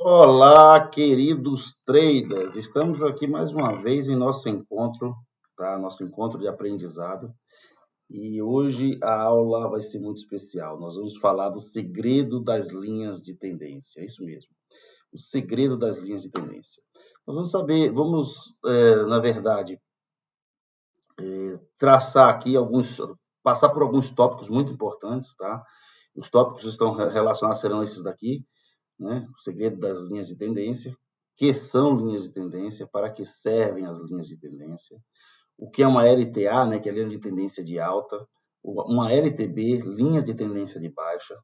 Olá, queridos traders! Estamos aqui mais uma vez em nosso encontro, tá? Nosso encontro de aprendizado. E hoje a aula vai ser muito especial. Nós vamos falar do segredo das linhas de tendência. É isso mesmo. O segredo das linhas de tendência. Nós vamos saber, na verdade, traçar aqui passar por alguns tópicos muito importantes, tá? Os tópicos estão relacionados serão esses daqui, né? O segredo das linhas de tendência, que são linhas de tendência, para que servem as linhas de tendência, o que é uma LTA, né, que é a linha de tendência de alta, uma LTB, linha de tendência de baixa.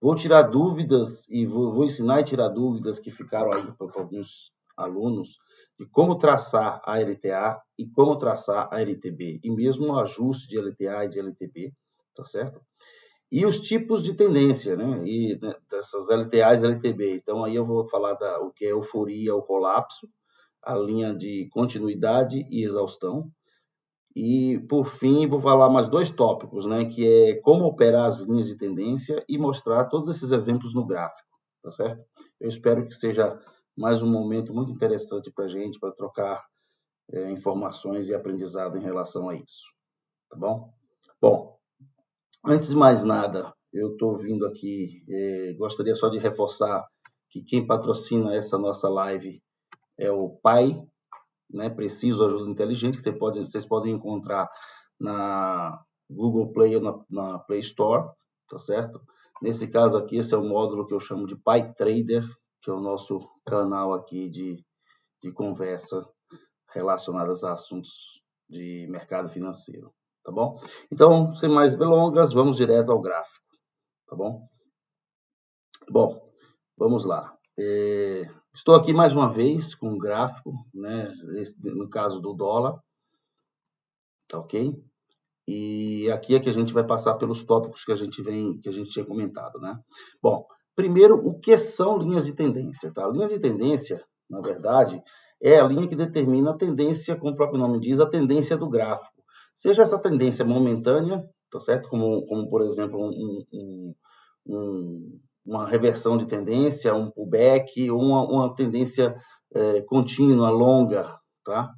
Vou tirar dúvidas e vou ensinar e tirar dúvidas que ficaram aí para alguns alunos de como traçar a LTA e como traçar a LTB, e mesmo o ajuste de LTA e de LTB, tá certo? E os tipos de tendência, né? E né, dessas LTAs e LTB. Então, aí eu vou falar o que é euforia ou colapso, a linha de continuidade e exaustão. E, por fim, vou falar mais dois tópicos, né? Que é como operar as linhas de tendência e mostrar todos esses exemplos no gráfico, tá certo? Eu espero que seja mais um momento muito interessante para a gente, para trocar informações e aprendizado em relação a isso, tá bom? Bom, antes de mais nada, eu estou vindo aqui, gostaria só de reforçar que quem patrocina essa nossa live é o Pai, né? Preciso Ajuda Inteligente, que vocês podem encontrar na Google Play ou na Play Store, tá certo? Nesse caso aqui, esse é o módulo que eu chamo de Pai Trader, que é o nosso canal aqui de conversa relacionadas a assuntos de mercado financeiro, tá bom? Então, sem mais delongas, vamos direto ao gráfico, tá bom? Bom, vamos lá. Estou aqui mais uma vez com um gráfico, né? No caso do dólar, tá ok? E aqui é que a gente vai passar pelos tópicos que a gente tinha comentado, né? Bom, primeiro, o que são linhas de tendência, tá? A linha de tendência, na verdade, é a linha que determina a tendência, como o próprio nome diz, a tendência do gráfico. Seja essa tendência momentânea, tá certo? Como por exemplo, uma reversão de tendência, um pullback, ou uma tendência contínua, longa, tá?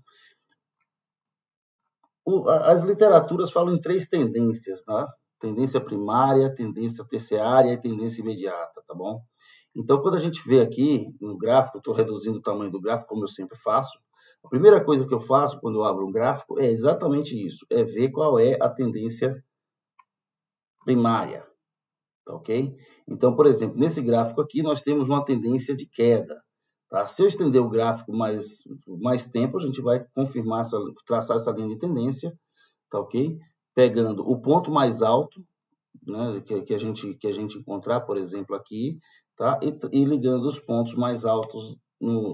As literaturas falam em três tendências, tá? Tendência primária, tendência terciária e tendência imediata, tá bom? Então, quando a gente vê aqui no gráfico, eu estou reduzindo o tamanho do gráfico, como eu sempre faço. A primeira coisa que eu faço quando eu abro um gráfico é exatamente isso, é ver qual é a tendência primária, tá ok? Então, por exemplo, nesse gráfico aqui, nós temos uma tendência de queda. Tá? Se eu estender o gráfico mais tempo, a gente vai traçar essa linha de tendência, tá ok? Pegando o ponto mais alto, né, que a gente encontrar, por exemplo, aqui, tá? E ligando os pontos mais altos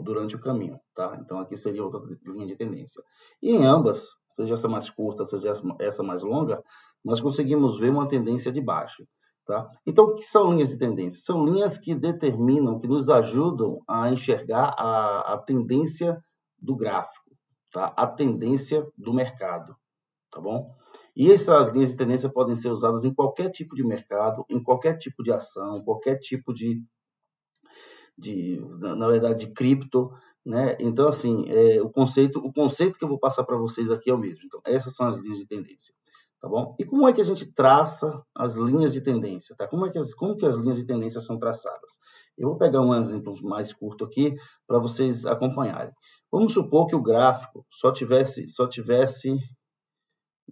durante o caminho, tá? Então, aqui seria outra linha de tendência. E em ambas, seja essa mais curta, seja essa mais longa, nós conseguimos ver uma tendência de baixa, tá? Então, o que são linhas de tendência? São linhas que determinam, que nos ajudam a enxergar a tendência do gráfico, tá? A tendência do mercado, tá bom? E essas linhas de tendência podem ser usadas em qualquer tipo de mercado, em qualquer tipo de ação, qualquer tipo na verdade, de cripto, né? Então, assim, o conceito que eu vou passar para vocês aqui é o mesmo. Então, essas são as linhas de tendência, tá bom? E como é que a gente traça as linhas de tendência, tá? Como que as linhas de tendência são traçadas? Eu vou pegar um exemplo mais curto aqui para vocês acompanharem. Vamos supor que o gráfico só tivesse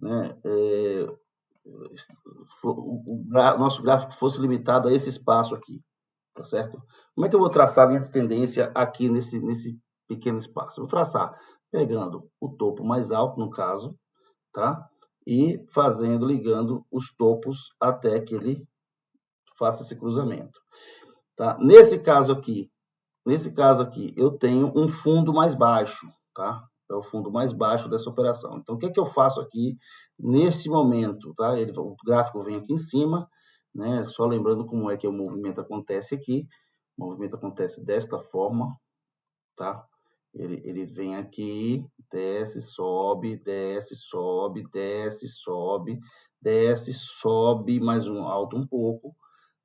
né, nosso gráfico fosse limitado a esse espaço aqui, tá certo? Como é que eu vou traçar a linha de tendência aqui nesse pequeno espaço? Eu vou traçar pegando o topo mais alto, no caso, tá? E ligando os topos até que ele faça esse cruzamento, tá? Nesse caso aqui, eu tenho um fundo mais baixo, tá? É o fundo mais baixo dessa operação. Então, o que é que eu faço aqui nesse momento, tá? O gráfico vem aqui em cima, né? Só lembrando como é que o movimento acontece aqui. O movimento acontece desta forma, tá? Ele vem aqui, desce, sobe, desce, sobe, desce, sobe, desce, sobe, mais alto um pouco,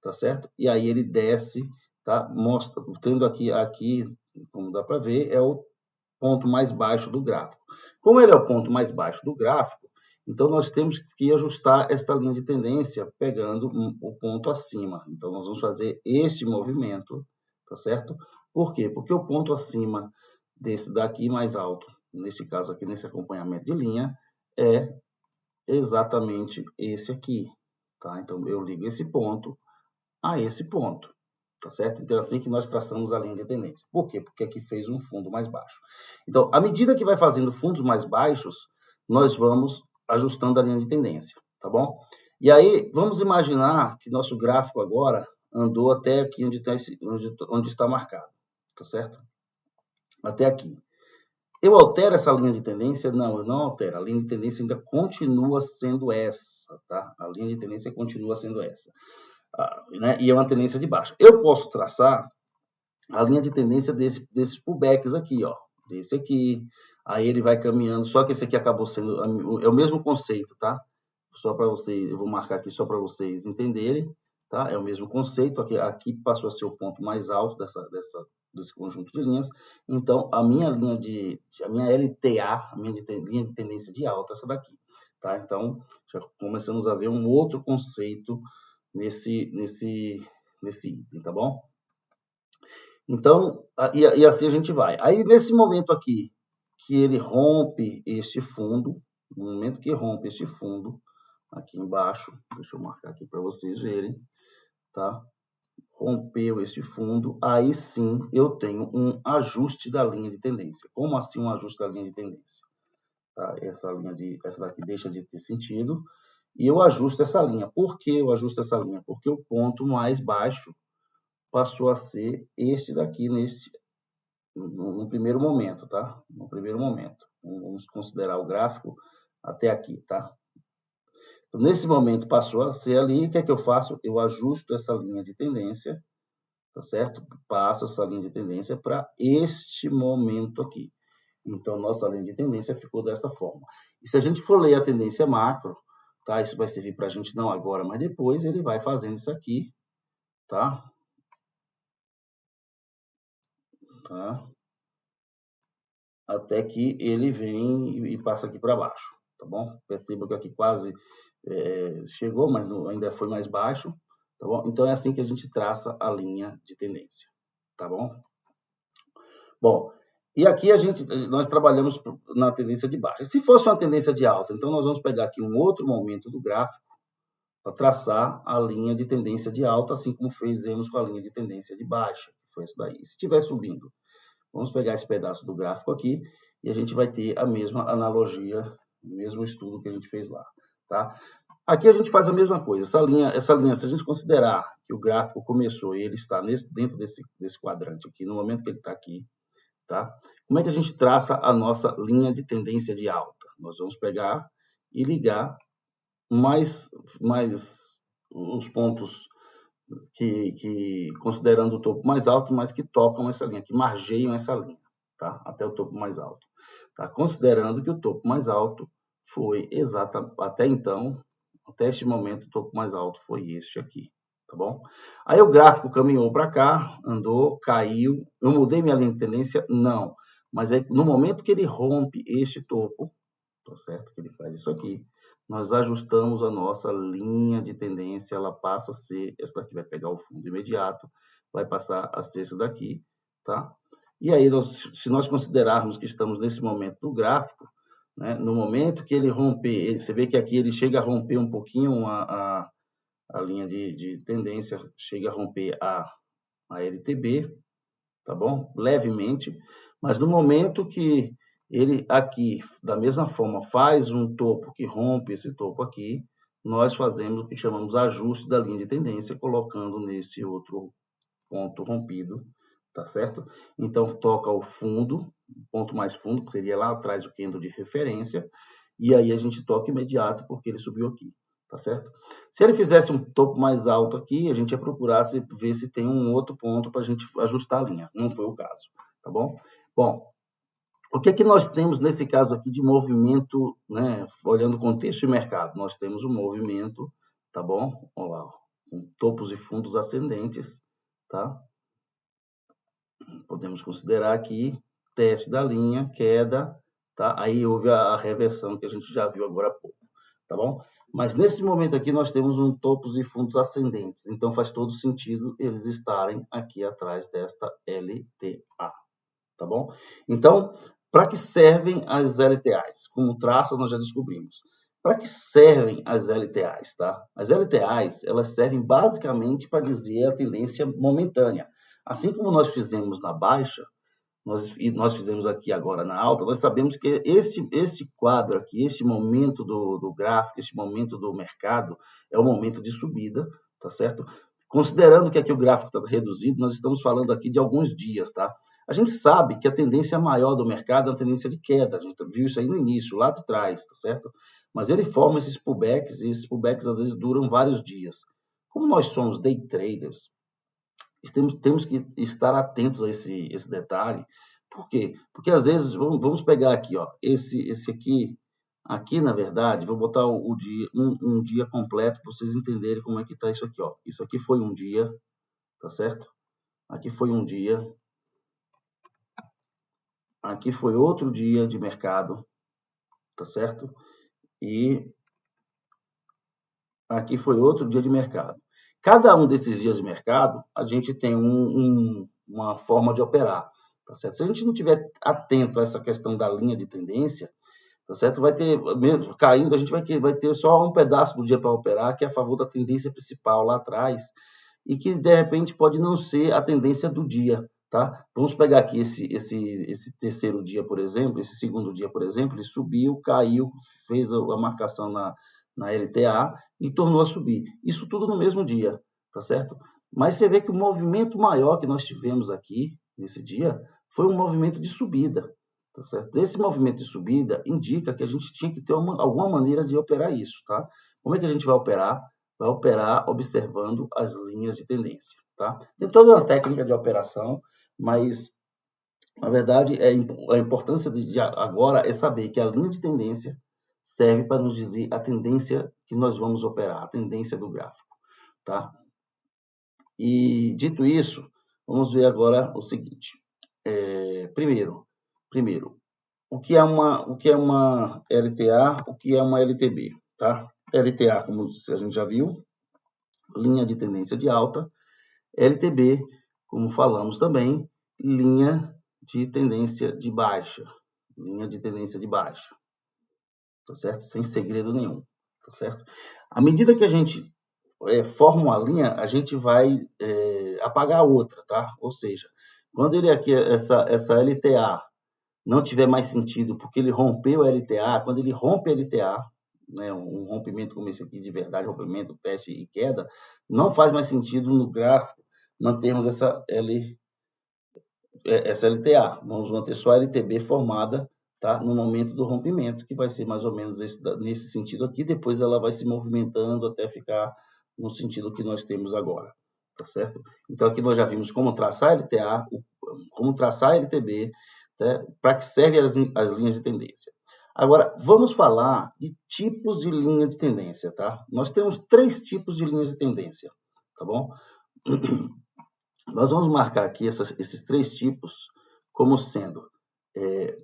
tá certo? E aí ele desce tá? Mostra, tendo aqui, como dá para ver, é o ponto mais baixo do gráfico. Como ele é o ponto mais baixo do gráfico, então nós temos que ajustar esta linha de tendência pegando o ponto acima. Então nós vamos fazer este movimento, tá certo? Por quê? Porque o ponto acima desse daqui mais alto, nesse caso aqui, nesse acompanhamento de linha, é exatamente esse aqui, tá? Então eu ligo esse ponto a esse ponto, tá certo? Então é assim que nós traçamos a linha de tendência. Por quê? Porque aqui fez um fundo mais baixo. Então, à medida que vai fazendo fundos mais baixos, nós vamos ajustando a linha de tendência, tá bom? E aí, vamos imaginar que nosso gráfico agora andou até aqui onde está marcado, tá certo? Até aqui. Eu altero essa linha de tendência? Não, eu não altero. A linha de tendência ainda continua sendo essa, tá? A linha de tendência continua sendo essa. Né? E é uma tendência de baixa. Eu posso traçar a linha de tendência desses pullbacks aqui, ó. Desse aqui. Aí ele vai caminhando, só que esse aqui acabou sendo... É o mesmo conceito, tá? Só para vocês, eu vou marcar aqui só para vocês entenderem, tá? É o mesmo conceito. Aqui passou a ser o ponto mais alto desse conjunto de linhas. Então, a minha LTA, a minha linha de tendência de alta, é essa daqui, tá? Então, já começamos a ver um outro conceito nesse item, tá bom? Então, e assim a gente vai. Aí, nesse momento aqui, que ele rompe este fundo, no momento que rompe este fundo, aqui embaixo, deixa eu marcar aqui para vocês verem, tá? Rompeu este fundo, aí sim eu tenho um ajuste da linha de tendência. Como assim um ajuste da linha de tendência? Tá? Essa daqui deixa de ter sentido, e eu ajusto essa linha. Por que eu ajusto essa linha? Porque o ponto mais baixo passou a ser este daqui, no primeiro momento, tá? No primeiro momento. Vamos considerar o gráfico até aqui, tá? Então, nesse momento passou a ser ali, o que é que eu faço? Eu ajusto essa linha de tendência, tá certo? Passo essa linha de tendência para este momento aqui. Então, nossa linha de tendência ficou dessa forma. E se a gente for ler a tendência macro, tá? Isso vai servir para a gente não agora, mas depois ele vai fazendo isso aqui, tá? Tá? Até que ele vem e passa aqui para baixo, tá bom? Perceba que aqui quase chegou, mas ainda foi mais baixo, tá bom? Então é assim que a gente traça a linha de tendência, tá bom? Bom, e aqui nós trabalhamos na tendência de baixa. Se fosse uma tendência de alta, então nós vamos pegar aqui um outro momento do gráfico para traçar a linha de tendência de alta, assim como fizemos com a linha de tendência de baixa, que foi essa daí. Se estiver subindo, vamos pegar esse pedaço do gráfico aqui e a gente vai ter a mesma analogia, o mesmo estudo que a gente fez lá, tá? Aqui a gente faz a mesma coisa. Essa linha, se a gente considerar que o gráfico começou e ele está dentro desse quadrante aqui, no momento que ele está aqui, tá? Como é que a gente traça a nossa linha de tendência de alta? Nós vamos pegar e ligar mais os pontos considerando o topo mais alto, mas que tocam essa linha, que margeiam essa linha, tá? Até o topo mais alto. Tá? Considerando que o topo mais alto foi até então, até este momento, o topo mais alto foi este aqui, tá bom? Aí o gráfico caminhou para cá, andou, caiu. Eu mudei minha linha de tendência? Não. Mas aí, no momento que ele rompe este topo, tá certo? Que ele faz isso aqui, nós ajustamos a nossa linha de tendência, ela passa a ser, essa daqui vai pegar o fundo imediato, vai passar a ser essa daqui, tá? E aí, se nós considerarmos que estamos nesse momento do gráfico, né, no momento que ele romper, você vê que aqui ele chega a romper um pouquinho a linha de tendência, chega a romper a LTB, tá bom? Levemente, mas no momento que ele aqui, da mesma forma, faz um topo que rompe esse topo aqui, nós fazemos o que chamamos ajuste da linha de tendência, colocando nesse outro ponto rompido, tá certo? Então, toca o fundo, ponto mais fundo, que seria lá atrás o candle de referência, e aí a gente toca imediato, porque ele subiu aqui, tá certo? Se ele fizesse um topo mais alto aqui, a gente ia procurar ver se tem um outro ponto para a gente ajustar a linha. Não foi o caso, tá bom? Bom, o que é que nós temos nesse caso aqui de movimento, né? Olhando o contexto e mercado, nós temos um movimento, tá bom? Olha lá, com topos e fundos ascendentes, tá? Podemos considerar aqui teste da linha, queda, tá? Aí houve a reversão que a gente já viu agora há pouco, tá bom? Mas nesse momento aqui nós temos um topos e fundos ascendentes, então faz todo sentido eles estarem aqui atrás desta LTA, tá bom? Então, para que servem as LTAs? Como traça nós já descobrimos. Para que servem as LTAs, tá? As LTAs, elas servem basicamente para dizer a tendência momentânea. Assim como nós fizemos na baixa, nós fizemos aqui agora na alta, nós sabemos que este quadro aqui, este momento do gráfico, este momento do mercado, é o momento de subida, tá certo? Considerando que aqui o gráfico está reduzido, nós estamos falando aqui de alguns dias, tá? A gente sabe que a tendência maior do mercado é a tendência de queda, a gente viu isso aí no início, lá de trás, tá certo? Mas ele forma esses pullbacks, e esses pullbacks às vezes duram vários dias. Como nós somos day traders, temos que estar atentos a esse detalhe. Por quê? Porque às vezes, vamos pegar aqui, ó, esse aqui na verdade, vou botar o dia, um dia completo para vocês entenderem como é que está isso aqui, ó. Isso aqui foi um dia, tá certo? Aqui foi um dia. Aqui foi outro dia de mercado, tá certo? E aqui foi outro dia de mercado. Cada um desses dias de mercado, a gente tem uma forma de operar, tá certo? Se a gente não tiver atento a essa questão da linha de tendência, tá certo? Vai ter, mesmo caindo, a gente vai ter só um pedaço do dia para operar, que é a favor da tendência principal lá atrás, e que de repente pode não ser a tendência do dia, tá? Vamos pegar aqui esse terceiro dia, por exemplo, esse segundo dia, por exemplo, ele subiu, caiu, fez a marcação na LTA e tornou a subir. Isso tudo no mesmo dia, tá certo? Mas você vê que o movimento maior que nós tivemos aqui nesse dia foi um movimento de subida, tá certo? Esse movimento de subida indica que a gente tinha que ter alguma maneira de operar isso, tá? Como é que a gente vai operar? Vai operar observando as linhas de tendência, tá? Tem toda uma técnica de operação, mas na verdade a importância de agora é saber que a linha de tendência serve para nos dizer a tendência que nós vamos operar, a tendência do gráfico, tá? E dito isso, vamos ver agora o seguinte. Primeiro, o que é uma LTA, o que é uma LTB, tá? LTA, como a gente já viu, linha de tendência de alta. LTB, como falamos também, linha de tendência de baixa. Linha de tendência de baixa. Tá certo? Sem segredo nenhum. Tá certo? À medida que a gente forma uma linha, a gente vai apagar a outra, tá? Ou seja, quando ele aqui, essa LTA, não tiver mais sentido, porque ele rompeu a LTA, quando ele rompe a LTA, né, um rompimento como esse aqui de verdade, rompimento, teste e queda, não faz mais sentido no gráfico mantermos essa LTA. Vamos manter só a LTB formada, tá, no momento do rompimento, que vai ser mais ou menos nesse sentido aqui, depois ela vai se movimentando até ficar no sentido que nós temos agora, tá certo? Então aqui nós já vimos como traçar a LTA, como traçar a LTB, né, para que servem as linhas de tendência. Agora, vamos falar de tipos de linha de tendência, tá? Nós temos 3 tipos de linhas de tendência, tá bom? Nós vamos marcar aqui esses 3 tipos como sendo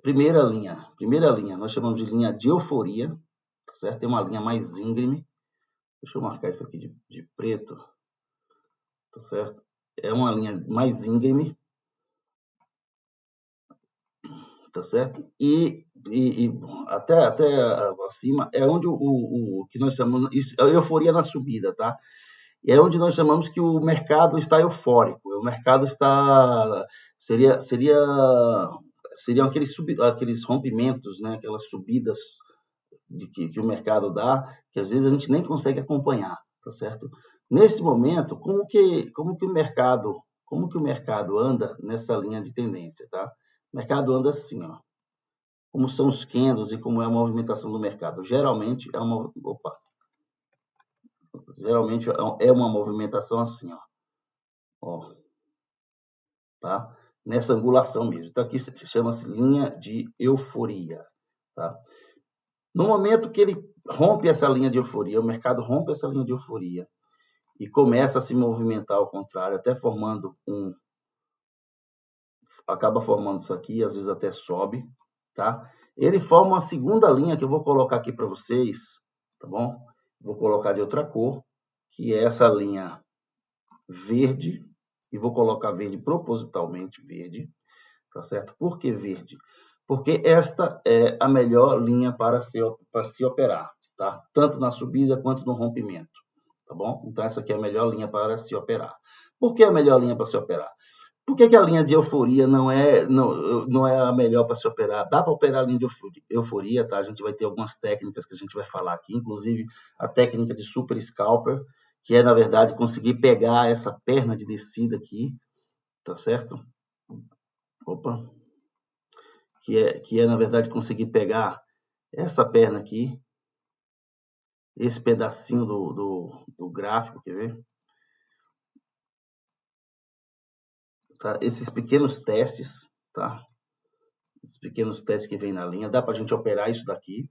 primeira linha, nós chamamos de linha de euforia, tá certo? Tem uma linha mais íngreme. Deixa eu marcar isso aqui de preto, tá certo? É uma linha mais íngreme, tá certo? E até acima é onde o que nós chamamos, a euforia na subida, tá? E é onde nós chamamos que o mercado está eufórico, o mercado seriam aqueles rompimentos, né? Aquelas subidas que o mercado dá, que às vezes a gente nem consegue acompanhar, tá certo? Nesse momento, como que o mercado anda nessa linha de tendência, tá? O mercado anda assim, ó. Como são os candles e como é a movimentação do mercado. Geralmente é uma movimentação assim, ó, tá? Nessa angulação mesmo. Então aqui chama-se linha de euforia, tá? No momento que ele rompe essa linha de euforia, o mercado rompe essa linha de euforia e começa a se movimentar ao contrário, até formando acaba formando isso aqui, às vezes até sobe, tá? Ele forma uma segunda linha que eu vou colocar aqui para vocês, tá bom? Vou colocar de outra cor, que é essa linha verde, e vou colocar verde propositalmente verde, tá certo? Por que verde? Porque esta é a melhor linha para se operar, tá? Tanto na subida quanto no rompimento, tá bom? Então essa aqui é a melhor linha para se operar. Por que a melhor linha para se operar? Por que a linha de euforia não é a melhor para se operar? Dá para operar a linha de euforia, tá? A gente vai ter algumas técnicas que a gente vai falar aqui, inclusive a técnica de super scalper, que é, na verdade, conseguir pegar essa perna de descida aqui, tá certo? Opa! Que é, na verdade, conseguir pegar essa perna aqui, esse pedacinho do gráfico, quer ver? Tá? Esses pequenos testes, tá? Esses pequenos testes que vem na linha, dá para a gente operar isso daqui,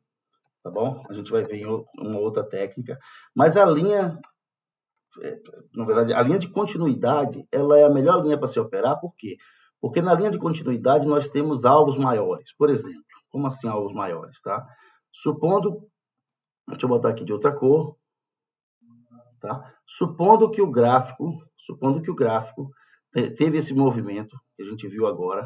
tá bom? A gente vai ver em uma outra técnica, mas a linha, na verdade, a linha de continuidade, ela é a melhor linha para se operar, por quê? Porque na linha de continuidade nós temos alvos maiores, por exemplo, como assim alvos maiores, tá? Supondo, deixa eu botar aqui de outra cor, tá? Supondo que o gráfico teve esse movimento que a gente viu agora,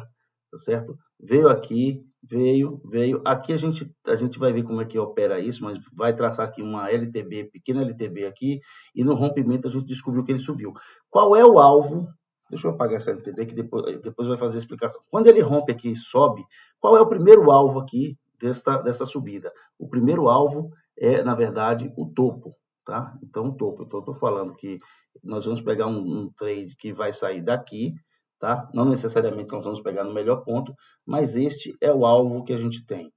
tá certo? Veio aqui, veio. Aqui a gente vai ver como é que opera isso, mas vai traçar aqui uma LTB, pequena LTB aqui, e no rompimento a gente descobriu que ele subiu. Qual é o alvo? Deixa eu apagar essa LTB que depois vai fazer a explicação. Quando ele rompe aqui e sobe, qual é o primeiro alvo aqui dessa subida? O primeiro alvo é, na verdade, o topo, tá? Então, o topo. Então, eu estou falando que nós vamos pegar um trade que vai sair daqui, tá? Não necessariamente nós vamos pegar no melhor ponto, mas este é o alvo que a gente tem,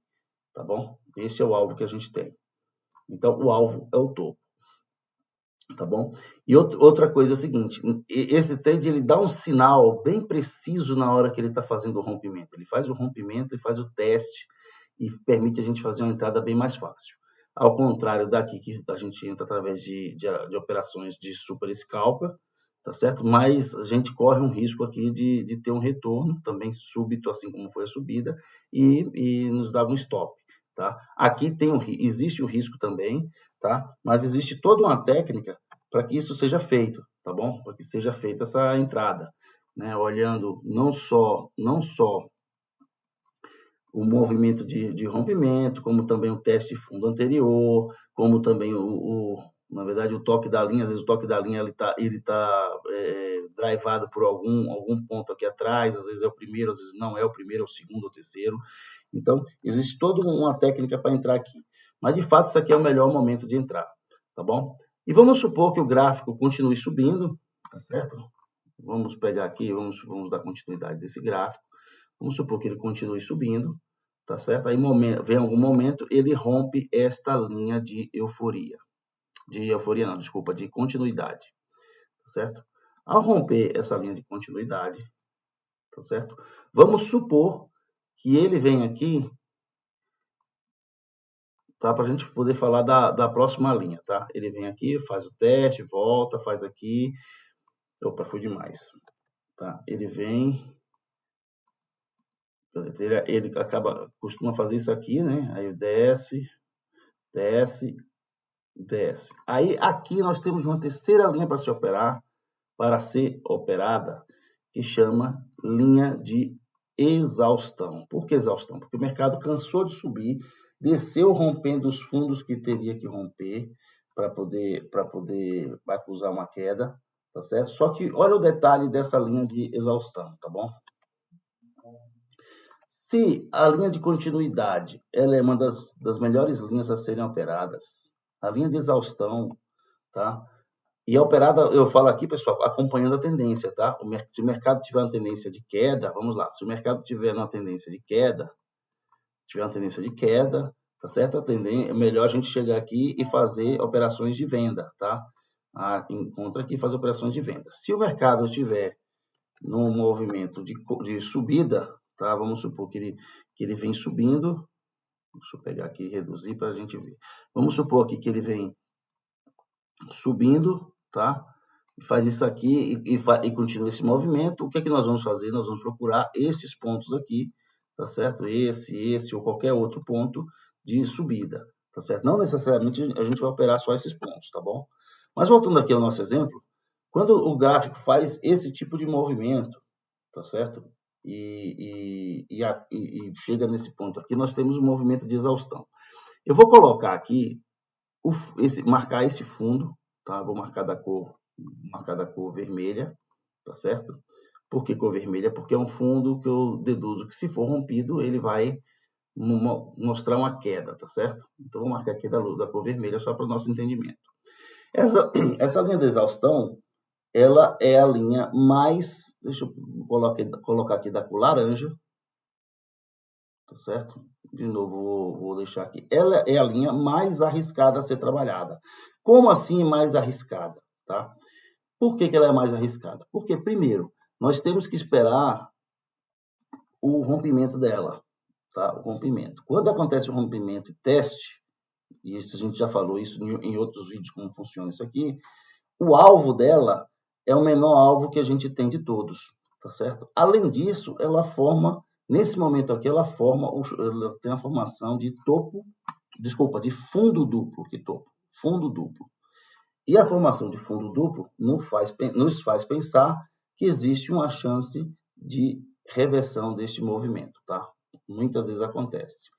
tá bom? Esse é o alvo que a gente tem. Então, o alvo é o topo, tá bom? E outra coisa é a seguinte, esse trade ele dá um sinal bem preciso na hora que ele está fazendo o rompimento. Ele faz o rompimento e faz o teste e permite a gente fazer uma entrada bem mais fácil. Ao contrário daqui, que a gente entra através de operações de super scalper, tá certo? Mas a gente corre um risco aqui de ter um retorno também súbito, assim como foi a subida, e nos dá um stop, tá? Aqui existe o risco também, tá? Mas existe toda uma técnica para que isso seja feito, tá bom? Para que seja feita essa entrada, né? Olhando não só o movimento de rompimento, como também o teste de fundo anterior, como também na verdade, o toque da linha, às vezes o toque da linha ele tá drivado por algum ponto aqui atrás, às vezes é o primeiro, às vezes não é o primeiro, é o segundo ou terceiro. Então, existe toda uma técnica para entrar aqui. Mas, de fato, isso aqui é o melhor momento de entrar, tá bom? E vamos supor que o gráfico continue subindo, tá certo? Vamos pegar aqui, vamos dar continuidade desse gráfico. Vamos supor que ele continue subindo, tá certo? Aí vem algum momento, ele rompe esta linha de euforia. De euforia não, desculpa, de continuidade, tá certo? Ao romper essa linha de continuidade, tá certo? Vamos supor que ele vem aqui, tá? Para a gente poder falar da próxima linha, tá? Ele vem aqui, faz o teste, volta, faz aqui. Opa, foi demais. Tá? Ele vem, ele costuma fazer isso aqui, né? Aí desce, desce, desce. Aí aqui nós temos uma terceira linha para se operar, para ser operada, que chama linha de exaustão. Por que exaustão? Porque o mercado cansou de subir, desceu rompendo os fundos que teria que romper para poder acusar uma queda, tá certo? Só que olha o detalhe dessa linha de exaustão, tá bom? Se a linha de continuidade ela é uma das melhores linhas a serem operadas, a linha de exaustão, tá? E a operada, eu falo aqui, pessoal, acompanhando a tendência, tá? Se o mercado tiver uma tendência de queda, vamos lá, se o mercado tiver uma tendência de queda, tá certo? É melhor a gente chegar aqui e fazer operações de venda, tá? Encontra aqui e faz operações de venda. Se o mercado estiver num movimento de subida, tá? Vamos supor que ele vem subindo. Deixa eu pegar aqui e reduzir para a gente ver. Vamos supor aqui que ele vem subindo, tá? faz isso aqui e continua esse movimento, o que é que nós vamos fazer? Nós vamos procurar esses pontos aqui, tá certo? Esse ou qualquer outro ponto de subida, tá certo? Não necessariamente a gente vai operar só esses pontos, tá bom? Mas voltando aqui ao nosso exemplo, quando o gráfico faz esse tipo de movimento, tá certo? E chega nesse ponto aqui, nós temos um movimento de exaustão. Eu vou colocar aqui, marcar esse fundo, tá? Vou marcar da cor vermelha, tá certo? Por que cor vermelha? Porque é um fundo que eu deduzo que, se for rompido, ele vai mostrar uma queda, tá certo? Então, vou marcar aqui da cor vermelha só para o nosso entendimento. Essa linha de exaustão, ela é a linha mais... Deixa eu colocar aqui da cor laranja, tá certo? De novo, vou deixar aqui. Ela é a linha mais arriscada a ser trabalhada. Como assim mais arriscada? Tá? Por que ela é mais arriscada? Porque, primeiro, nós temos que esperar o rompimento dela. Tá? O rompimento. Quando acontece o rompimento e teste, e isso a gente já falou isso em outros vídeos, como funciona isso aqui, o alvo dela é o menor alvo que a gente tem de todos, tá certo? Além disso, ela forma, nesse momento aqui, ela tem a formação de de fundo duplo, fundo duplo. E a formação de fundo duplo nos faz pensar que existe uma chance de reversão deste movimento, tá? Muitas vezes acontece.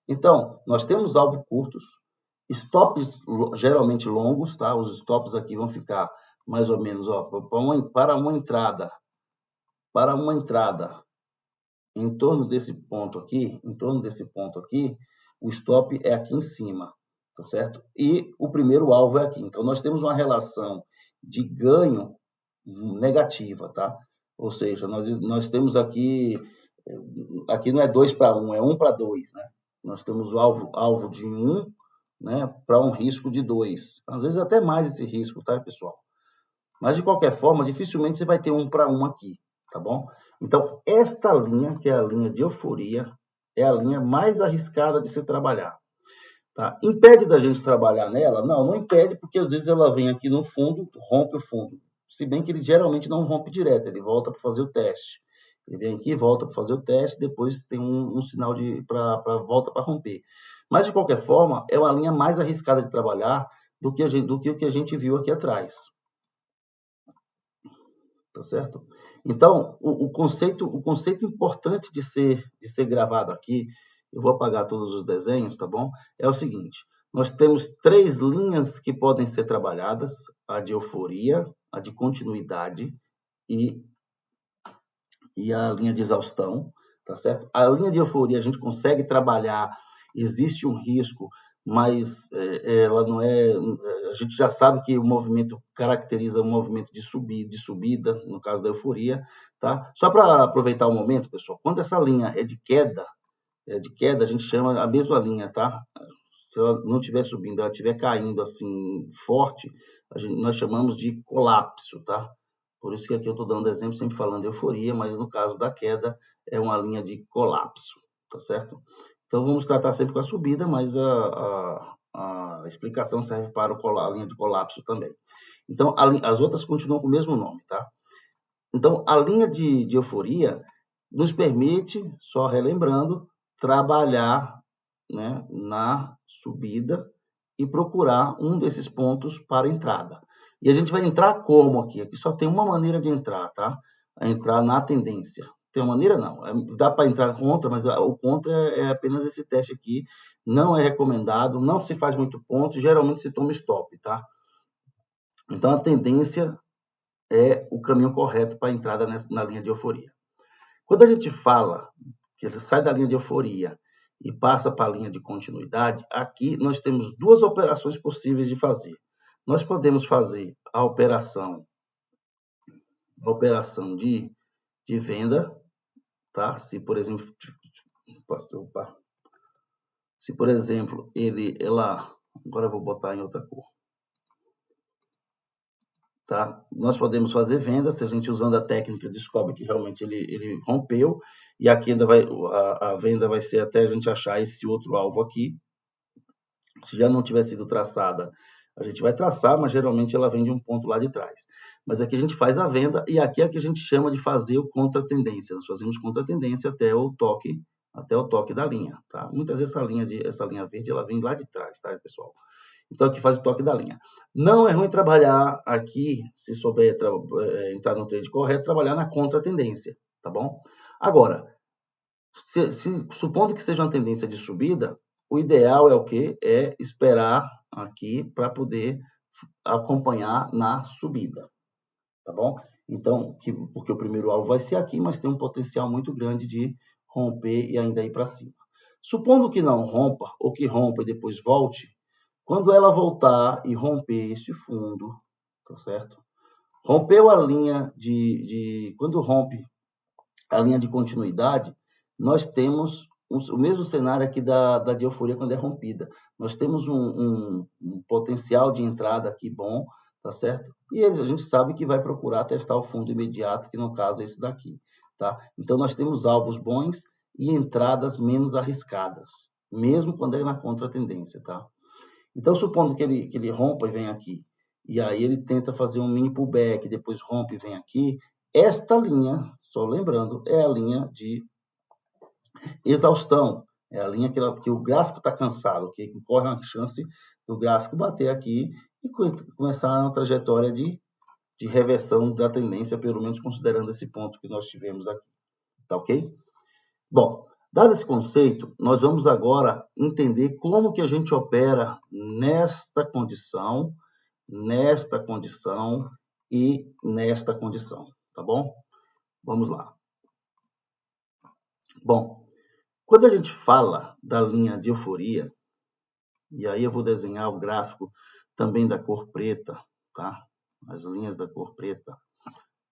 Então, nós temos alvos curtos, stops geralmente longos, tá? Os stops aqui vão ficar mais ou menos, ó, para uma entrada em torno desse ponto aqui, o stop é aqui em cima, tá certo? E o primeiro alvo é aqui. Então, nós temos uma relação de ganho negativa, tá? Ou seja, nós temos aqui não é 2 para 1, é 1 para 2, né? Nós temos o alvo de 1, né, para um risco de 2. Às vezes até mais esse risco, tá, pessoal? Mas, de qualquer forma, dificilmente você vai ter 1 para 1 aqui, tá bom? Então, esta linha, que é a linha de euforia, é a linha mais arriscada de se trabalhar. Tá? Impede da gente trabalhar nela? Não impede, porque às vezes ela vem aqui no fundo, rompe o fundo. Se bem que ele geralmente não rompe direto, ele volta para fazer o teste. Ele vem aqui, volta para fazer o teste, depois tem um sinal para volta para romper. Mas, de qualquer forma, é uma linha mais arriscada de trabalhar do que o que a gente viu aqui atrás. Tá certo? Então, o conceito importante de ser gravado aqui, eu vou apagar todos os desenhos, tá bom? É o seguinte, nós temos 3 linhas que podem ser trabalhadas, a de euforia, a de continuidade e a linha de exaustão, tá certo? A linha de euforia a gente consegue trabalhar, existe um risco, mas ela não é... A gente já sabe que o movimento caracteriza um movimento de subida, no caso da euforia, tá? Só para aproveitar o momento, pessoal, quando essa linha é de queda, a gente chama a mesma linha, tá? Se ela não estiver subindo, ela estiver caindo assim forte, nós chamamos de colapso, tá? Por isso que aqui eu estou dando exemplo, sempre falando de euforia, mas no caso da queda é uma linha de colapso, tá certo? Então vamos tratar sempre com a subida, mas a explicação serve para a linha de colapso também. Então as outras continuam com o mesmo nome, tá? Então a linha de euforia nos permite, só relembrando, trabalhar, né, na subida e procurar um desses pontos para entrada. E a gente vai entrar como aqui? Aqui só tem uma maneira de entrar, tá? A entrar na tendência. Tem uma maneira? Não. Dá para entrar contra, mas o contra é apenas esse teste aqui. Não é recomendado, não se faz muito ponto, geralmente se toma stop, tá? Então, a tendência é o caminho correto para a entrada na linha de euforia. Quando a gente fala que ele sai da linha de euforia e passa para a linha de continuidade, aqui nós temos 2 operações possíveis de fazer. Nós podemos fazer a operação de venda, tá? Se, por exemplo, agora eu vou botar em outra cor. Tá? Nós podemos fazer venda, se a gente usando a técnica descobre que realmente ele rompeu, e aqui ainda a venda vai ser até a gente achar esse outro alvo aqui. Se já não tiver sido traçada, A gente vai traçar, mas geralmente ela vem de um ponto lá de trás. Mas aqui a gente faz a venda e aqui é que a gente chama de fazer o contra-tendência. Nós fazemos contra-tendência até o toque da linha, tá? Muitas vezes essa linha verde, ela vem lá de trás, tá, pessoal? Então aqui faz o toque da linha. Não é ruim trabalhar aqui, se souber entrar no trade correto, trabalhar na contra-tendência, tá bom? Agora, supondo que seja uma tendência de subida, o ideal é o quê? É esperar aqui para poder acompanhar na subida, tá bom? Então, porque o primeiro alvo vai ser aqui, mas tem um potencial muito grande de romper e ainda ir para cima. Supondo que não rompa, ou que rompa e depois volte, quando ela voltar e romper este fundo, tá certo? Rompeu a linha quando rompe a linha de continuidade, nós temos o mesmo cenário aqui da de euforia quando é rompida. Nós temos um potencial de entrada aqui bom, tá certo? E a gente sabe que vai procurar testar o fundo imediato, que no caso é esse daqui, tá? Então nós temos alvos bons e entradas menos arriscadas, mesmo quando é na contra-tendência, tá? Então, supondo que ele rompa e vem aqui, e aí ele tenta fazer um mini pullback, depois rompe e vem aqui, esta linha, só lembrando, é a linha de exaustão, é a linha que o gráfico está cansado, que corre uma chance do gráfico bater aqui e começar uma trajetória de reversão da tendência, pelo menos considerando esse ponto que nós tivemos aqui. Tá ok? Bom, dado esse conceito, nós vamos agora entender como que a gente opera nesta condição e nesta condição, tá bom? Vamos lá. Bom, quando a gente fala da linha de euforia, e aí eu vou desenhar o gráfico também da cor preta, tá? As linhas da cor preta.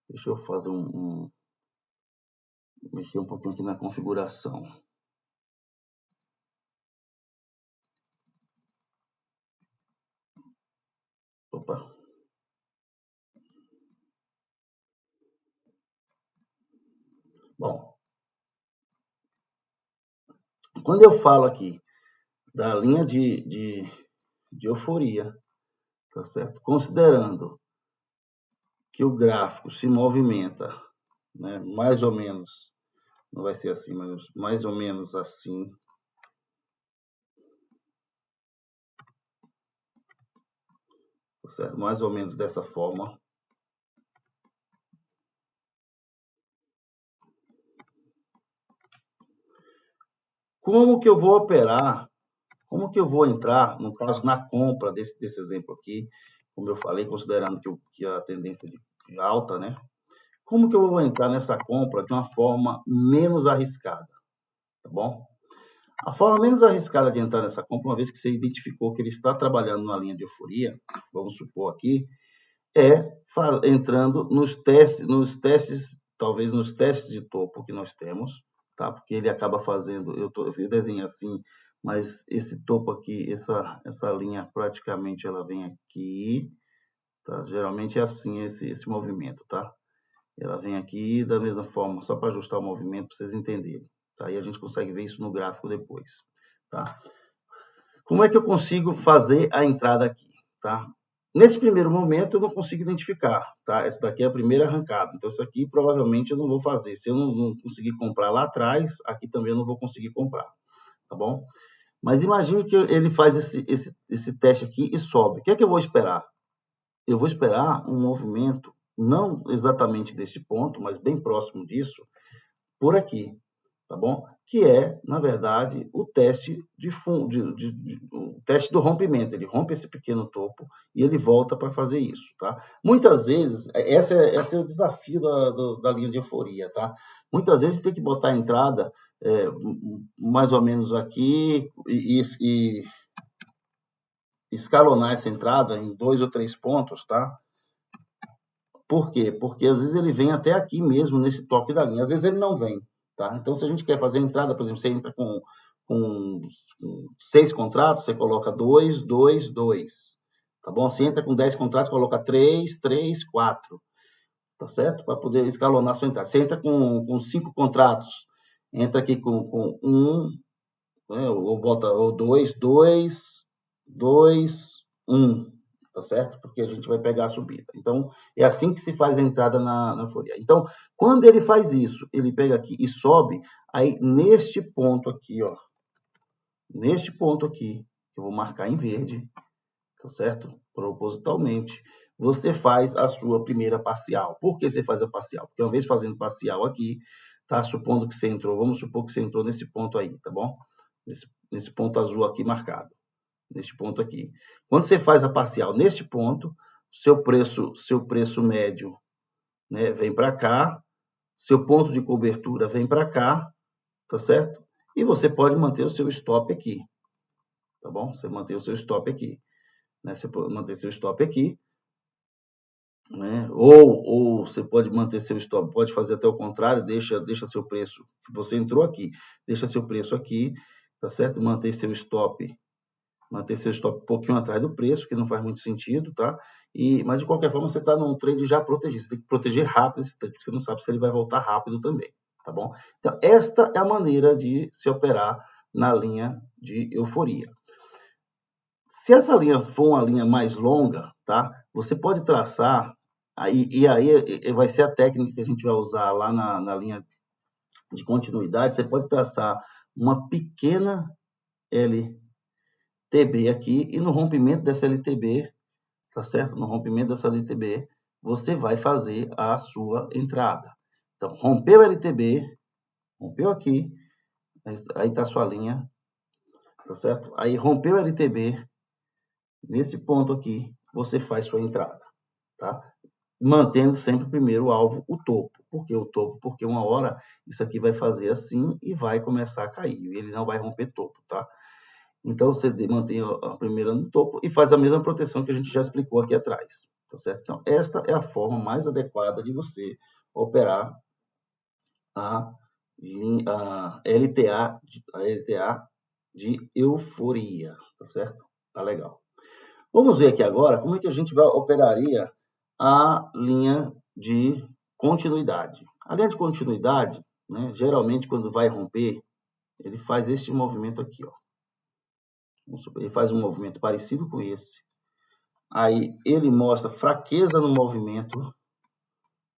Deixa eu fazer mexer um pouquinho aqui na configuração. Opa. Bom, quando eu falo aqui da linha de euforia, tá certo? Considerando que o gráfico se movimenta, né, mais ou menos, não vai ser assim, mas mais ou menos assim, tá certo? Mais ou menos dessa forma. Como que eu vou operar? Como que eu vou entrar, no caso, na compra desse exemplo aqui, como eu falei, considerando que a tendência de alta, né? Como que eu vou entrar nessa compra de uma forma menos arriscada, tá bom? A forma menos arriscada de entrar nessa compra, uma vez que você identificou que ele está trabalhando numa linha de euforia, vamos supor aqui, é entrando nos testes, talvez nos testes de topo que nós temos, tá? Porque ele acaba fazendo, eu desenho assim, mas esse topo aqui, essa linha praticamente ela vem aqui, tá? Geralmente é assim esse movimento, tá? Ela vem aqui da mesma forma, só para ajustar o movimento para vocês entenderem, tá? E a gente consegue ver isso no gráfico depois, tá? Como é que eu consigo fazer a entrada aqui, tá? Nesse primeiro momento, eu não consigo identificar, tá? Essa daqui é a primeira arrancada. Então, isso aqui provavelmente eu não vou fazer. Se eu não conseguir comprar lá atrás, aqui também eu não vou conseguir comprar, tá bom? Mas imagine que ele faz esse teste aqui e sobe. O que é que eu vou esperar? Eu vou esperar um movimento, não exatamente desse ponto, mas bem próximo disso, por aqui, tá bom? Que é, na verdade, o teste o teste do rompimento. Ele rompe esse pequeno topo e ele volta para fazer isso, tá? Muitas vezes, esse é o desafio da linha de euforia, tá? Muitas vezes tem que botar a entrada mais ou menos aqui e escalonar essa entrada em 2 ou 3 pontos, tá? Por quê? Porque às vezes ele vem até aqui mesmo, nesse toque da linha. Às vezes ele não vem, tá? Então, se a gente quer fazer a entrada, por exemplo, você entra com 6 contratos, você coloca 2, 2, 2. Tá bom? Se entra com 10 contratos, coloca 3, 3, 4. Tá certo? Para poder escalonar a sua entrada. Você entra com 5 contratos, entra aqui com 1, né? Ou bota 2, 2, 2, 1. tá certo? Porque a gente vai pegar a subida. Então, é assim que se faz a entrada na Fourier. Então, quando ele faz isso, ele pega aqui e sobe, aí neste ponto aqui, ó, neste ponto aqui, que eu vou marcar em verde, tá certo? Propositalmente, você faz a sua primeira parcial. Por que você faz a parcial? Porque uma vez fazendo parcial aqui, tá? Supondo que você entrou, vamos supor que você entrou nesse ponto aí, tá bom? Nesse ponto azul aqui marcado, neste ponto aqui. Quando você faz a parcial neste ponto, seu preço médio, né, vem para cá, seu ponto de cobertura vem para cá, tá certo? E você pode manter o seu stop aqui, tá bom? Você mantém o seu stop aqui, né? Você pode manter seu stop aqui, né? Ou você pode manter seu stop, pode fazer até o contrário, deixa seu preço, você entrou aqui, deixa seu preço aqui, tá certo? Manter seu stop um pouquinho atrás do preço, que não faz muito sentido, tá? Mas de qualquer forma, você está num trade já protegido, você tem que proteger rápido esse trade, porque você não sabe se ele vai voltar rápido também, tá bom? Então, esta é a maneira de se operar na linha de euforia. Se essa linha for uma linha mais longa, tá? Você pode traçar, aí vai ser a técnica que a gente vai usar lá na linha de continuidade, você pode traçar uma pequena LTB aqui, e no rompimento dessa LTB, tá certo? No rompimento dessa LTB, você vai fazer a sua entrada. Então, rompeu a LTB, rompeu aqui, aí tá a sua linha, tá certo? Aí rompeu a LTB, nesse ponto aqui, você faz sua entrada, tá? Mantendo sempre primeiro o alvo, o topo. Por que o topo? Porque uma hora isso aqui vai fazer assim e vai começar a cair. Ele não vai romper topo, tá? Então, você mantém a primeira no topo e faz a mesma proteção que a gente já explicou aqui atrás, tá certo? Então, esta é a forma mais adequada de você operar a LTA de euforia, tá certo? Tá legal. Vamos ver aqui agora como é que a gente operaria a linha de continuidade. A linha de continuidade, né, geralmente quando vai romper, ele faz este movimento aqui, ó. Ele faz um movimento parecido com esse. Aí ele mostra fraqueza no movimento,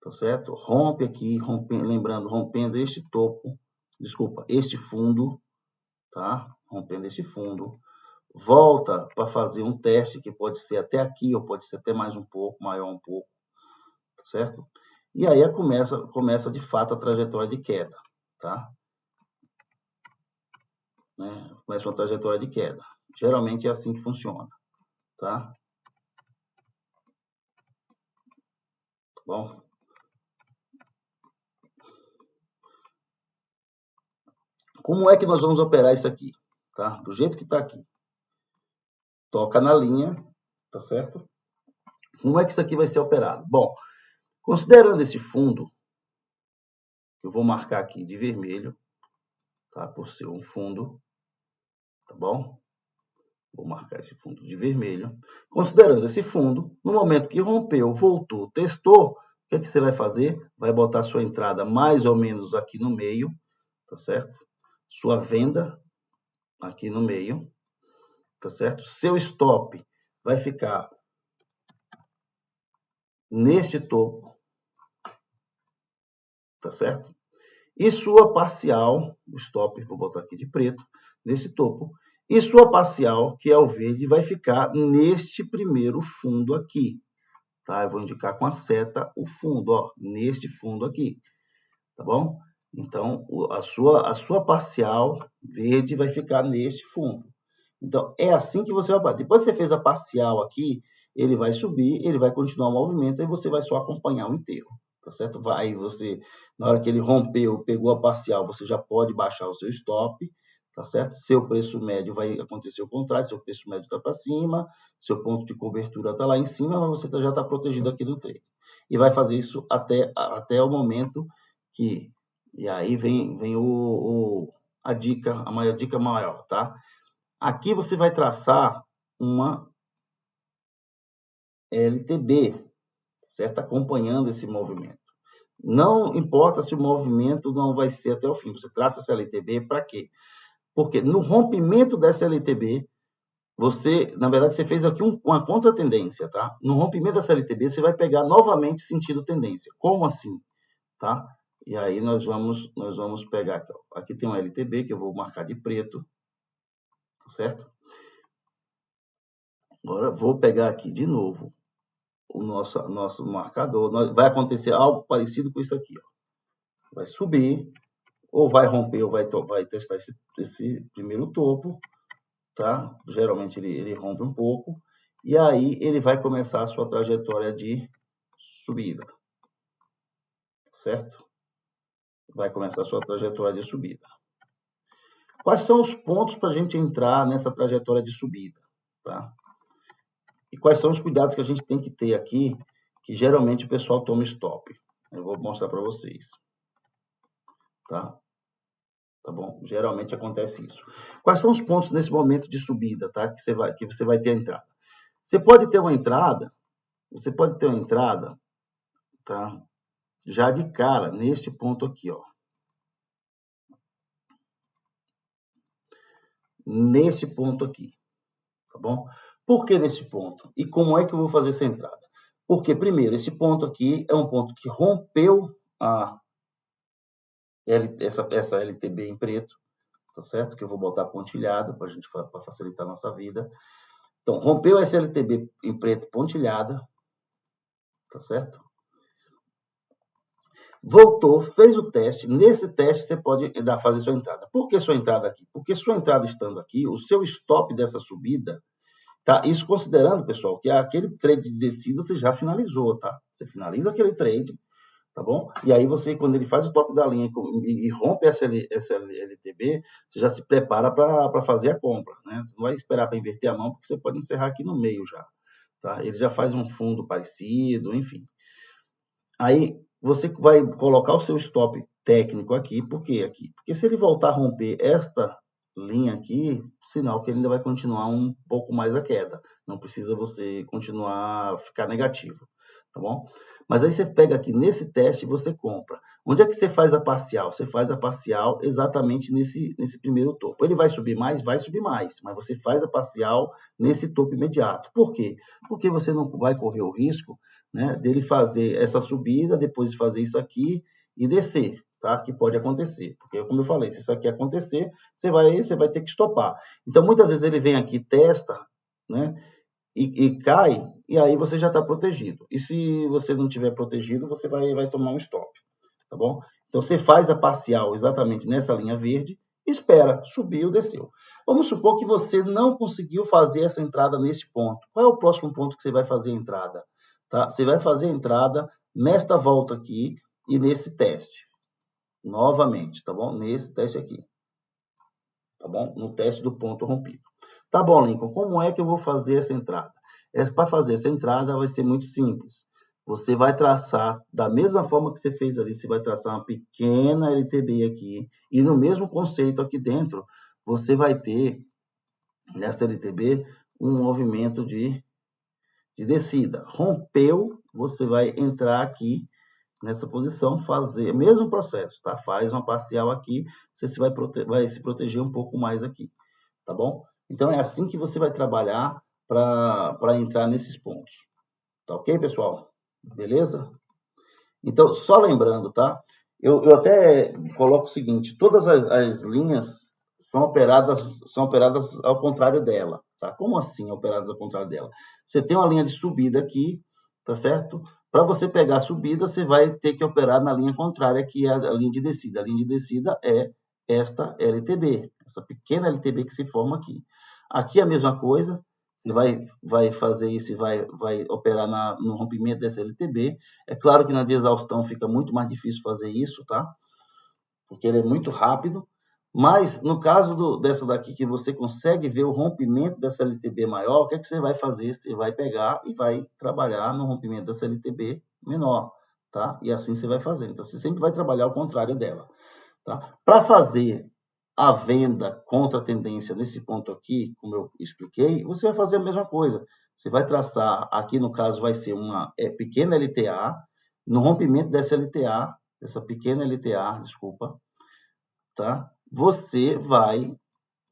tá certo? Rompe aqui, lembrando, rompendo este topo, desculpa, este fundo, tá? Rompendo este fundo. Volta para fazer um teste que pode ser até aqui, ou pode ser até mais um pouco, maior um pouco, tá certo? E aí começa de fato a trajetória de queda, tá? Né? Começa uma trajetória de queda. Geralmente é assim que funciona, tá? Bom, como é que nós vamos operar isso aqui? Tá? Do jeito que está aqui. Toca na linha, tá certo? Como é que isso aqui vai ser operado? Bom, considerando esse fundo, eu vou marcar aqui de vermelho, tá? Por ser um fundo, tá bom? Vou marcar esse fundo de vermelho. Considerando esse fundo, no momento que rompeu, voltou, testou, o que é que você vai fazer? Vai botar sua entrada mais ou menos aqui no meio, tá certo? Sua venda aqui no meio, tá certo? Seu stop vai ficar neste topo, tá certo? E sua parcial, o stop, vou botar aqui de preto, nesse topo, e sua parcial, que é o verde, vai ficar neste primeiro fundo aqui, tá? Eu vou indicar com a seta o fundo, ó, neste fundo aqui, tá bom? Então, a sua parcial verde vai ficar neste fundo. Então, é assim que você vai bater. Depois que você fez a parcial aqui, ele vai subir, ele vai continuar o movimento, e você vai só acompanhar o enterro, tá certo? Na hora que ele rompeu, pegou a parcial, você já pode baixar o seu stop, tá certo? Seu preço médio vai acontecer o contrário, seu preço médio está para cima, seu ponto de cobertura está lá em cima, mas você já está protegido aqui do trade. E vai fazer isso até o momento que... E aí vem a dica maior, tá? Aqui você vai traçar uma LTB, certo? Acompanhando esse movimento. Não importa se o movimento não vai ser até o fim. Você traça essa LTB para quê? Porque no rompimento dessa LTB, na verdade, você fez aqui uma contratendência, tá? No rompimento dessa LTB, você vai pegar novamente sentido tendência. Como assim? Tá? E aí nós vamos pegar aqui, ó. Aqui tem um LTB que eu vou marcar de preto, certo? Agora vou pegar aqui de novo o nosso marcador. Vai acontecer algo parecido com isso aqui, ó. Vai subir, ou vai romper, ou vai testar esse primeiro topo, tá? Geralmente ele rompe um pouco, e aí ele vai começar a sua trajetória de subida, certo? Vai começar a sua trajetória de subida. Quais são os pontos para a gente entrar nessa trajetória de subida, tá? E quais são os cuidados que a gente tem que ter aqui, que geralmente o pessoal toma stop. Eu vou mostrar para vocês, tá? Tá bom? Geralmente acontece isso. Quais são os pontos nesse momento de subida, tá? Que você vai ter a entrada. Você pode ter uma entrada, tá? Já de cara, neste ponto aqui, ó. Nesse ponto aqui, tá bom? Por que nesse ponto? E como é que eu vou fazer essa entrada? Porque, primeiro, esse ponto aqui é um ponto que rompeu essa LTB em preto, tá certo? Que eu vou botar pontilhada para facilitar a nossa vida. Então, rompeu essa LTB em preto pontilhada, tá certo? Voltou, fez o teste. Nesse teste, você pode fazer sua entrada. Por que sua entrada aqui? Porque sua entrada estando aqui, o seu stop dessa subida, tá? Isso considerando, pessoal, que aquele trade de descida você já finalizou, tá? Você finaliza aquele trade, tá bom? E aí você, quando ele faz o toque da linha e rompe essa LTB, você já se prepara para fazer a compra, né? Você não vai esperar para inverter a mão, porque você pode encerrar aqui no meio já, tá? Ele já faz um fundo parecido, enfim. Aí você vai colocar o seu stop técnico aqui, por quê aqui? Porque se ele voltar a romper esta linha aqui, sinal que ele ainda vai continuar um pouco mais a queda. Não precisa você continuar a ficar negativo, tá bom? Mas aí você pega aqui nesse teste e você compra. Onde é que você faz a parcial? Você faz a parcial exatamente nesse primeiro topo. Ele vai subir mais? Vai subir mais, mas você faz a parcial nesse topo imediato. Por quê? Porque você não vai correr o risco, né, dele fazer essa subida, depois fazer isso aqui e descer, tá? Que pode acontecer, porque como eu falei, se isso aqui acontecer, você vai ter que estopar. Então, muitas vezes ele vem aqui, testa, né, e cai, e aí você já está protegido. E se você não tiver protegido, você vai tomar um stop, tá bom? Então, você faz a parcial exatamente nessa linha verde, espera, subiu, desceu. Vamos supor que você não conseguiu fazer essa entrada nesse ponto. Qual é o próximo ponto que você vai fazer a entrada? Tá? Você vai fazer a entrada nesta volta aqui e nesse teste. Novamente, tá bom? Nesse teste aqui. Tá bom? No teste do ponto rompido. Tá bom, Lincoln, como é que eu vou fazer essa entrada? Para fazer essa entrada vai ser muito simples. Você vai traçar, da mesma forma que você fez ali, você vai traçar uma pequena LTB aqui, e no mesmo conceito aqui dentro, você vai ter, nessa LTB, um movimento de descida. Rompeu, você vai entrar aqui nessa posição, fazer o mesmo processo, tá? Faz uma parcial aqui, você vai se proteger um pouco mais aqui, tá bom? Então, é assim que você vai trabalhar para entrar nesses pontos. Tá ok, pessoal? Beleza? Então, só lembrando, tá? Eu até coloco o seguinte, todas as linhas são operadas ao contrário dela, tá? Como assim operadas ao contrário dela? Você tem uma linha de subida aqui, tá certo? Para você pegar a subida, você vai ter que operar na linha contrária, que é a linha de descida. A linha de descida é esta LTB, essa pequena LTB que se forma aqui. Aqui é a mesma coisa, você vai fazer isso e vai operar no rompimento dessa LTB. É claro que na de exaustão fica muito mais difícil fazer isso, tá? Porque ele é muito rápido. Mas no caso dessa daqui, que você consegue ver o rompimento dessa LTB maior, o que é que você vai fazer? Você vai pegar e vai trabalhar no rompimento dessa LTB menor, tá? E assim você vai fazendo. Então, você sempre vai trabalhar ao contrário dela, tá? Para fazer a venda contra a tendência nesse ponto aqui, como eu expliquei, você vai fazer a mesma coisa. Você vai traçar, aqui no caso vai ser uma pequena LTA, no rompimento dessa LTA, essa pequena LTA, desculpa, tá? Você vai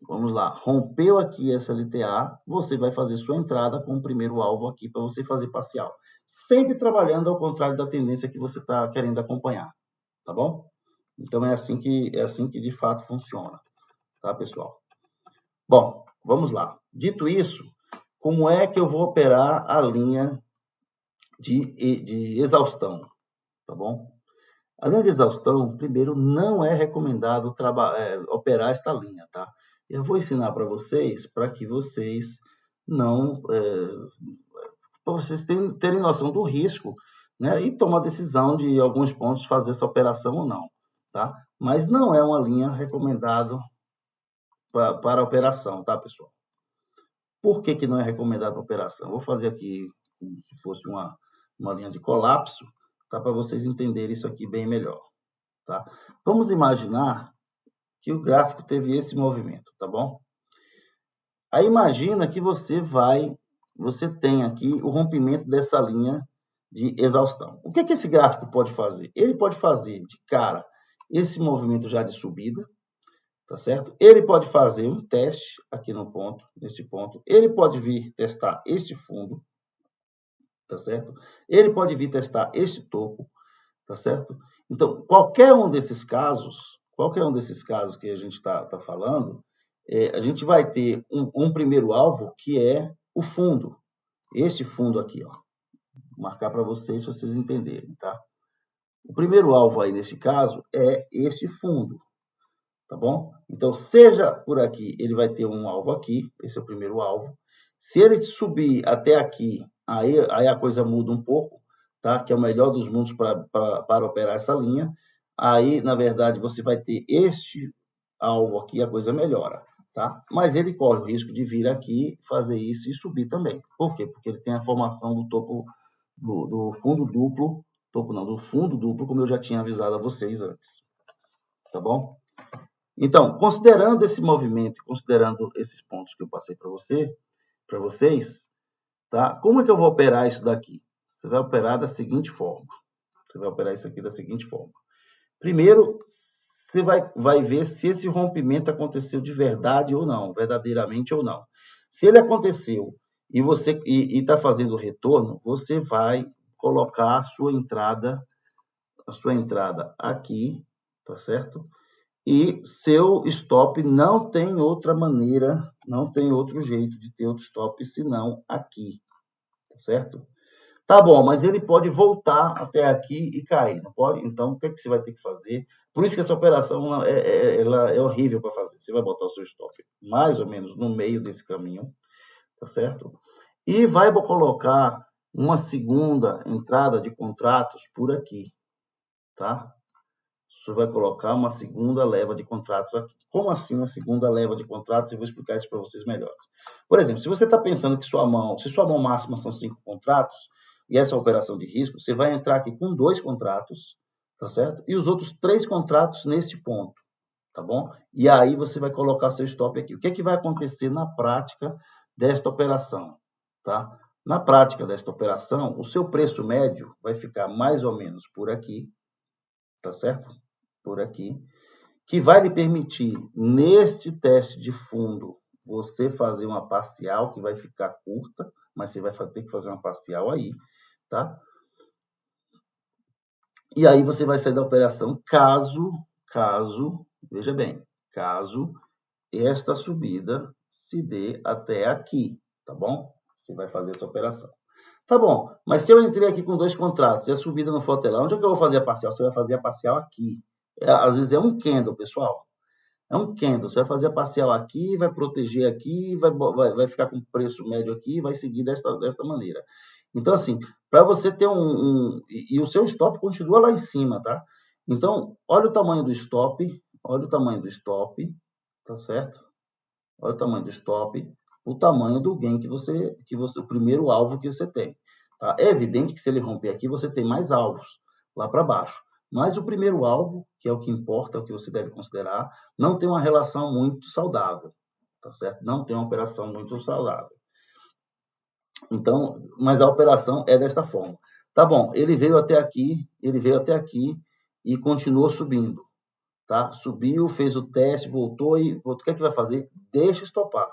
Vamos lá, rompeu aqui essa LTA, você vai fazer sua entrada com o primeiro alvo aqui para você fazer parcial. Sempre trabalhando ao contrário da tendência que você está querendo acompanhar, tá bom? Então é assim que de fato funciona, tá, pessoal? Bom, vamos lá. Dito isso, como é que eu vou operar a linha de exaustão, tá bom? A linha de exaustão, primeiro, não é recomendado operar esta linha, tá? Eu vou ensinar para vocês, para que vocês não, para vocês terem noção do risco, né? E tomar a decisão de alguns pontos fazer essa operação ou não, tá? Mas não é uma linha recomendada para operação, tá, pessoal? Por que não é recomendado a operação? Vou fazer aqui como se fosse uma linha de colapso, tá? Para vocês entenderem isso aqui bem melhor, tá? Vamos imaginar que o gráfico teve esse movimento, tá bom? Aí imagina que você tem aqui o rompimento dessa linha de exaustão. O que esse gráfico pode fazer? Ele pode fazer de cara esse movimento já de subida, tá certo? Ele pode fazer um teste aqui no ponto, nesse ponto. Ele pode vir testar este fundo, tá certo? Ele pode vir testar este topo, tá certo? Então, qualquer um desses casos que a gente está falando, a gente vai ter um primeiro alvo que é o fundo. Este fundo aqui, ó. Vou marcar para vocês entenderem, tá? O primeiro alvo aí nesse caso é este fundo, tá bom? Então, seja por aqui, ele vai ter um alvo aqui, esse é o primeiro alvo. Se ele subir até aqui, aí a coisa muda um pouco, tá? Que é o melhor dos mundos para operar essa linha. Aí, na verdade, você vai ter este alvo aqui, a coisa melhora, tá? Mas ele corre o risco de vir aqui, fazer isso e subir também. Por quê? Porque ele tem a formação do topo do fundo duplo, do fundo duplo, como eu já tinha avisado a vocês antes, tá bom? Então, considerando esse movimento, considerando esses pontos que eu passei para vocês, tá? Como é que eu vou operar isso daqui? Você vai operar da seguinte forma. Você vai operar isso aqui da seguinte forma. Primeiro, você vai ver se esse rompimento aconteceu de verdade ou não, verdadeiramente ou não. Se ele aconteceu e você está fazendo o retorno, você vai colocar a sua entrada aqui, tá certo? E seu stop não tem outra maneira, não tem outro jeito de ter outro stop senão aqui, tá certo? Tá bom, mas ele pode voltar até aqui e cair, não pode? Então, o que você vai ter que fazer? Por isso que essa operação ela é horrível para fazer. Você vai botar o seu stop mais ou menos no meio desse caminho, tá certo? E vai colocar uma segunda entrada de contratos por aqui, tá? Você vai colocar uma segunda leva de contratos aqui. Como assim uma segunda leva de contratos? Eu vou explicar isso para vocês melhores. Por exemplo, se você está pensando que se sua mão máxima são 5 contratos, e essa operação de risco, você vai entrar aqui com 2 contratos, tá certo? E os outros 3 contratos neste ponto, tá bom? E aí você vai colocar seu stop aqui. O que é que vai acontecer na prática desta operação, tá? Na prática desta operação, o seu preço médio vai ficar mais ou menos por aqui, tá certo? Por aqui, que vai lhe permitir, neste teste de fundo, você fazer uma parcial, que vai ficar curta, mas você vai ter que fazer uma parcial aí, tá? E aí você vai sair da operação veja bem, caso esta subida se dê até aqui, tá bom? Você vai fazer essa operação. Tá bom, mas se eu entrei aqui com 2 contratos e a subida não for até lá, onde é que eu vou fazer a parcial? Você vai fazer a parcial aqui. Às vezes é um candle, pessoal. É um candle. Você vai fazer a parcial aqui, vai proteger aqui, vai ficar com preço médio aqui, vai seguir desta maneira. Então, assim, para você ter e o seu stop continua lá em cima, tá? Então, olha o tamanho do stop, tá certo? Olha o tamanho do stop, o tamanho do gain o primeiro alvo que você tem. Tá? É evidente que se ele romper aqui, você tem mais alvos lá para baixo. Mas o primeiro alvo, que é o que importa, é o que você deve considerar, não tem uma relação muito saudável, tá certo? Não tem uma operação muito saudável. Então, mas a operação é desta forma. Tá bom, ele veio até aqui e continuou subindo, tá? Subiu, fez o teste, voltou e o que é que vai fazer? Deixa estopar.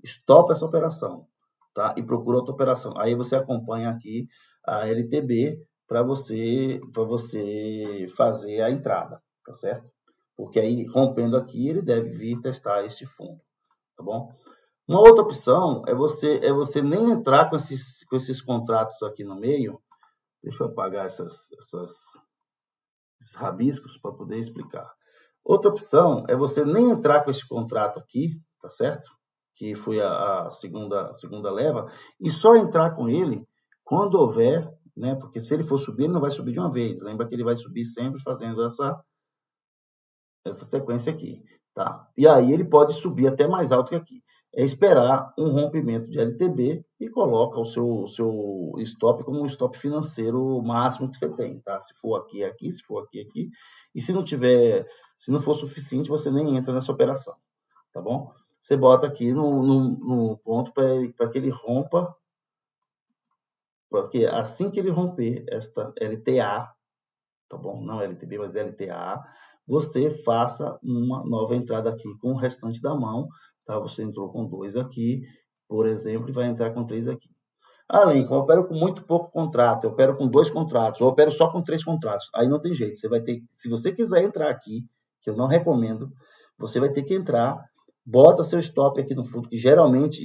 Estopa essa operação, tá? E procura outra operação. Aí você acompanha aqui a LTB para você fazer a entrada, tá certo? Porque aí, rompendo aqui, ele deve vir testar este fundo, tá bom? Uma outra opção é você nem entrar com esses contratos aqui no meio. Deixa eu apagar esses rabiscos para poder explicar. Outra opção é você nem entrar com esse contrato aqui, tá certo? Que foi a segunda leva, e só entrar com ele quando houver, né? Porque se ele for subir, ele não vai subir de uma vez. Lembra que ele vai subir sempre fazendo essa sequência aqui, tá? E aí ele pode subir até mais alto que aqui. É esperar um rompimento de LTB e coloca o seu stop como um stop financeiro máximo que você tem, tá? Se for aqui, é aqui, se for aqui, é aqui. E se não for suficiente, você nem entra nessa operação, tá bom? Você bota aqui no ponto para que ele rompa, porque assim que ele romper esta LTA, tá bom? Não LTB, mas LTA, você faça uma nova entrada aqui com o restante da mão, tá? Você entrou com 2 aqui, por exemplo, e vai entrar com 3 aqui. Além, como eu opero com muito pouco contrato, eu opero com 2 contratos, ou eu opero só com 3 contratos, aí não tem jeito, você vai ter, se você quiser entrar aqui, que eu não recomendo, você vai ter que entrar, bota seu stop aqui no fundo, que geralmente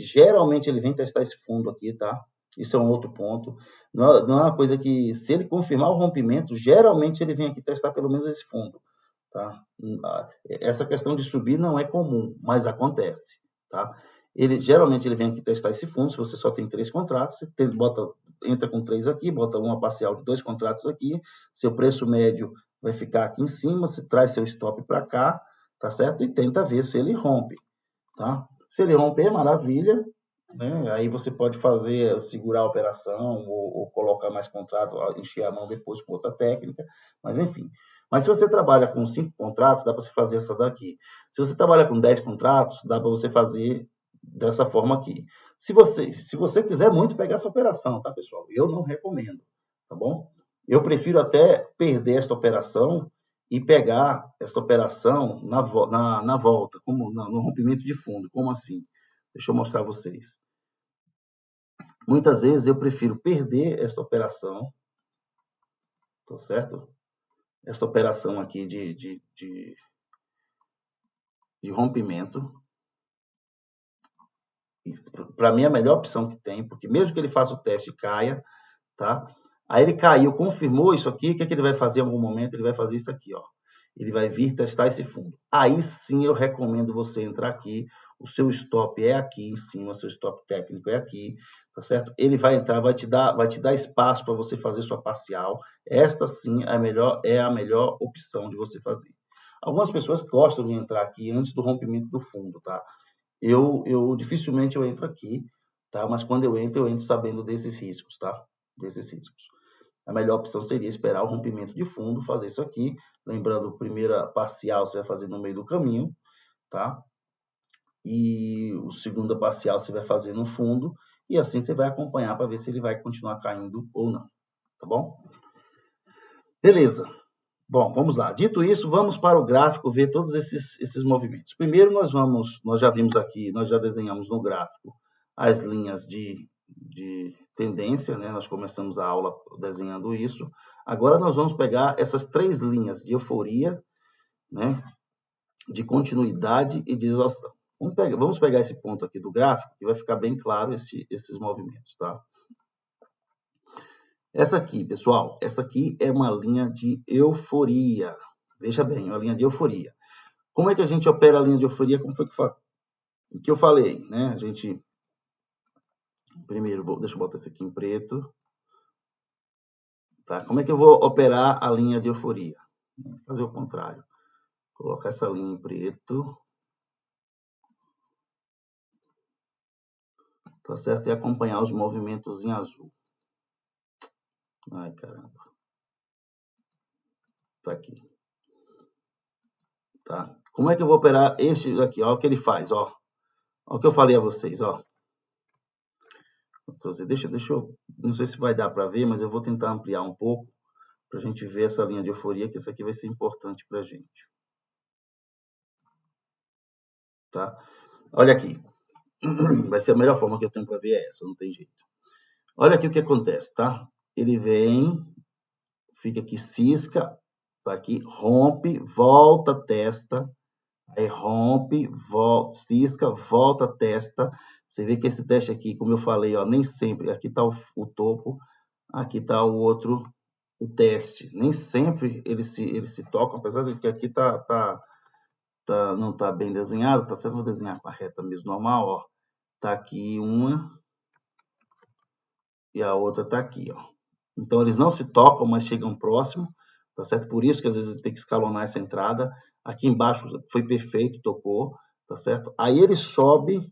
ele vem testar esse fundo aqui, tá? Isso é um outro ponto. Não é uma coisa que, se ele confirmar o rompimento, geralmente ele vem aqui testar pelo menos esse fundo, tá? Essa questão de subir não é comum, mas acontece, tá? Geralmente ele vem aqui testar esse fundo, se você só tem 3 contratos, você entra com 3 aqui, bota uma parcial de 2 contratos aqui, seu preço médio vai ficar aqui em cima, você traz seu stop para cá, tá certo? E tenta ver se ele rompe, tá? Se ele romper, maravilha, né? Aí você pode segurar a operação ou colocar mais contrato, encher a mão depois com outra técnica, mas enfim. Mas se você trabalha com 5 contratos, dá para você fazer essa daqui. Se você trabalha com 10 contratos, dá para você fazer dessa forma aqui. Se você quiser muito pegar essa operação, tá, pessoal? Eu não recomendo, tá bom? Eu prefiro até perder esta operação e pegar essa operação na volta, como no rompimento de fundo. Como assim? Deixa eu mostrar a vocês. Muitas vezes eu prefiro perder esta operação, tá certo? Esta operação aqui de rompimento. Para mim é a melhor opção que tem, porque mesmo que ele faça o teste e caia, tá? Aí ele caiu, confirmou isso aqui, o que é que ele vai fazer em algum momento? Ele vai fazer isso aqui, ó. Ele vai vir testar esse fundo. Aí sim eu recomendo você entrar aqui, o seu stop é aqui em cima, seu stop técnico é aqui, tá certo? Ele vai entrar, vai te dar espaço para você fazer sua parcial. Esta sim é a melhor opção de você fazer. Algumas pessoas gostam de entrar aqui antes do rompimento do fundo, tá? Eu dificilmente eu entro aqui, tá? Mas quando eu entro sabendo desses riscos, tá? Desses riscos. A melhor opção seria esperar o rompimento de fundo, fazer isso aqui. Lembrando, primeira parcial você vai fazer no meio do caminho, tá? E o segunda parcial você vai fazer no fundo, e assim você vai acompanhar para ver se ele vai continuar caindo ou não, tá bom? Beleza. Bom, vamos lá. Dito isso, vamos para o gráfico ver todos esses movimentos. Primeiro nós já vimos aqui, nós já desenhamos no gráfico as linhas de tendência, né? Nós começamos a aula desenhando isso. Agora nós vamos pegar essas 3 linhas de euforia, né? De continuidade e de exaustão. Vamos pegar esse ponto aqui do gráfico, que vai ficar bem claro esses movimentos, tá? Essa aqui, pessoal, essa aqui é uma linha de euforia. Veja bem, uma linha de euforia. Como é que a gente opera a linha de euforia? Como foi que eu falei, né? A gente primeiro, deixa eu botar isso aqui em preto. Tá? Como é que eu vou operar a linha de euforia? Vou fazer o contrário. Colocar essa linha em preto. Tá certo? E acompanhar os movimentos em azul. Ai, caramba. Tá aqui. Tá? Como é que eu vou operar esse aqui? Olha o que ele faz, ó. Olha o que eu falei a vocês, ó. Deixa eu, não sei se vai dar para ver, mas eu vou tentar ampliar um pouco para a gente ver essa linha de euforia, que isso aqui vai ser importante para a gente. tá? Olha aqui. Vai ser a melhor forma que eu tenho para ver é essa, não tem jeito. Olha aqui o que acontece, tá? Ele vem, fica aqui, cisca, tá aqui, rompe, volta, testa, aí rompe, volta, cisca, volta, testa. Você vê que esse teste aqui, como eu falei, ó, nem sempre, aqui está o topo, aqui está o outro, o teste. Nem sempre eles se tocam, apesar de que aqui não está bem desenhado, tá certo? Vou desenhar com a reta mesmo normal, ó. Tá aqui uma e a outra tá aqui, ó. Então eles não se tocam, mas chegam próximo, tá certo? Por isso que às vezes tem que escalonar essa entrada. Aqui embaixo foi perfeito, tocou, tá certo? Aí ele sobe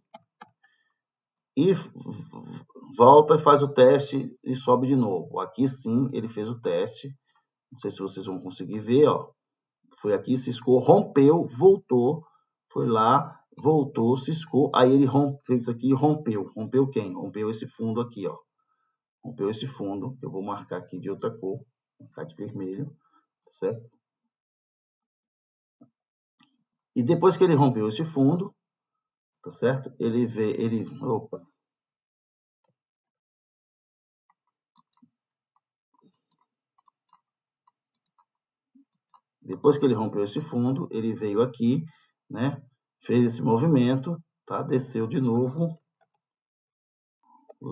e volta e faz o teste e sobe de novo. Aqui sim ele fez o teste. Não sei se vocês vão conseguir ver, ó. Foi aqui, ciscou, rompeu, voltou, foi lá, voltou, ciscou, aí ele fez isso aqui e rompeu. Rompeu quem? Rompeu esse fundo aqui, ó. Rompeu esse fundo, eu vou marcar aqui de outra cor, marcar de vermelho, certo? E depois que ele rompeu esse fundo, tá certo? Opa. Depois que ele rompeu esse fundo, ele veio aqui, né? Fez esse movimento, tá? Desceu de novo.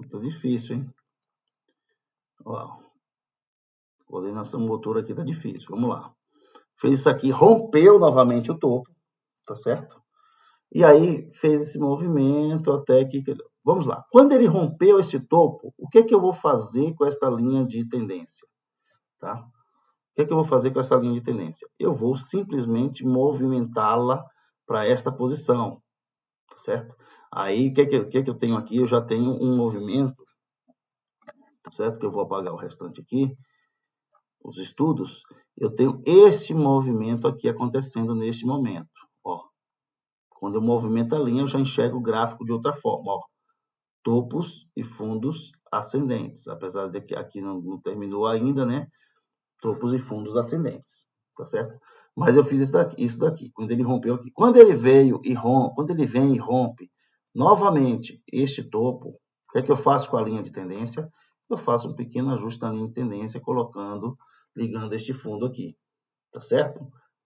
Tá difícil, hein? Ó, coordenação motora aqui tá difícil. Vamos lá. Fez isso aqui, rompeu novamente o topo, tá certo? E aí fez esse movimento até que... Vamos lá. Quando ele rompeu esse topo, o que é que eu vou fazer com esta linha de tendência? Tá? O que é que eu vou fazer com essa linha de tendência? Eu vou simplesmente movimentá-la para esta posição, tá certo? Aí, o que é que eu tenho aqui? Eu já tenho um movimento, tá certo? Que eu vou apagar o restante aqui, os estudos. Eu tenho este movimento aqui acontecendo neste momento, ó. Quando eu movimento a linha, eu já enxergo o gráfico de outra forma, ó. Topos e fundos ascendentes, apesar de que aqui não terminou ainda, né? Topos e fundos ascendentes, tá certo? Mas eu fiz isso daqui, quando ele rompeu aqui. Quando ele veio e rompe, quando ele vem e rompe novamente este topo, o que é que eu faço com a linha de tendência? Eu faço um pequeno ajuste na linha de tendência, ligando este fundo aqui, tá certo?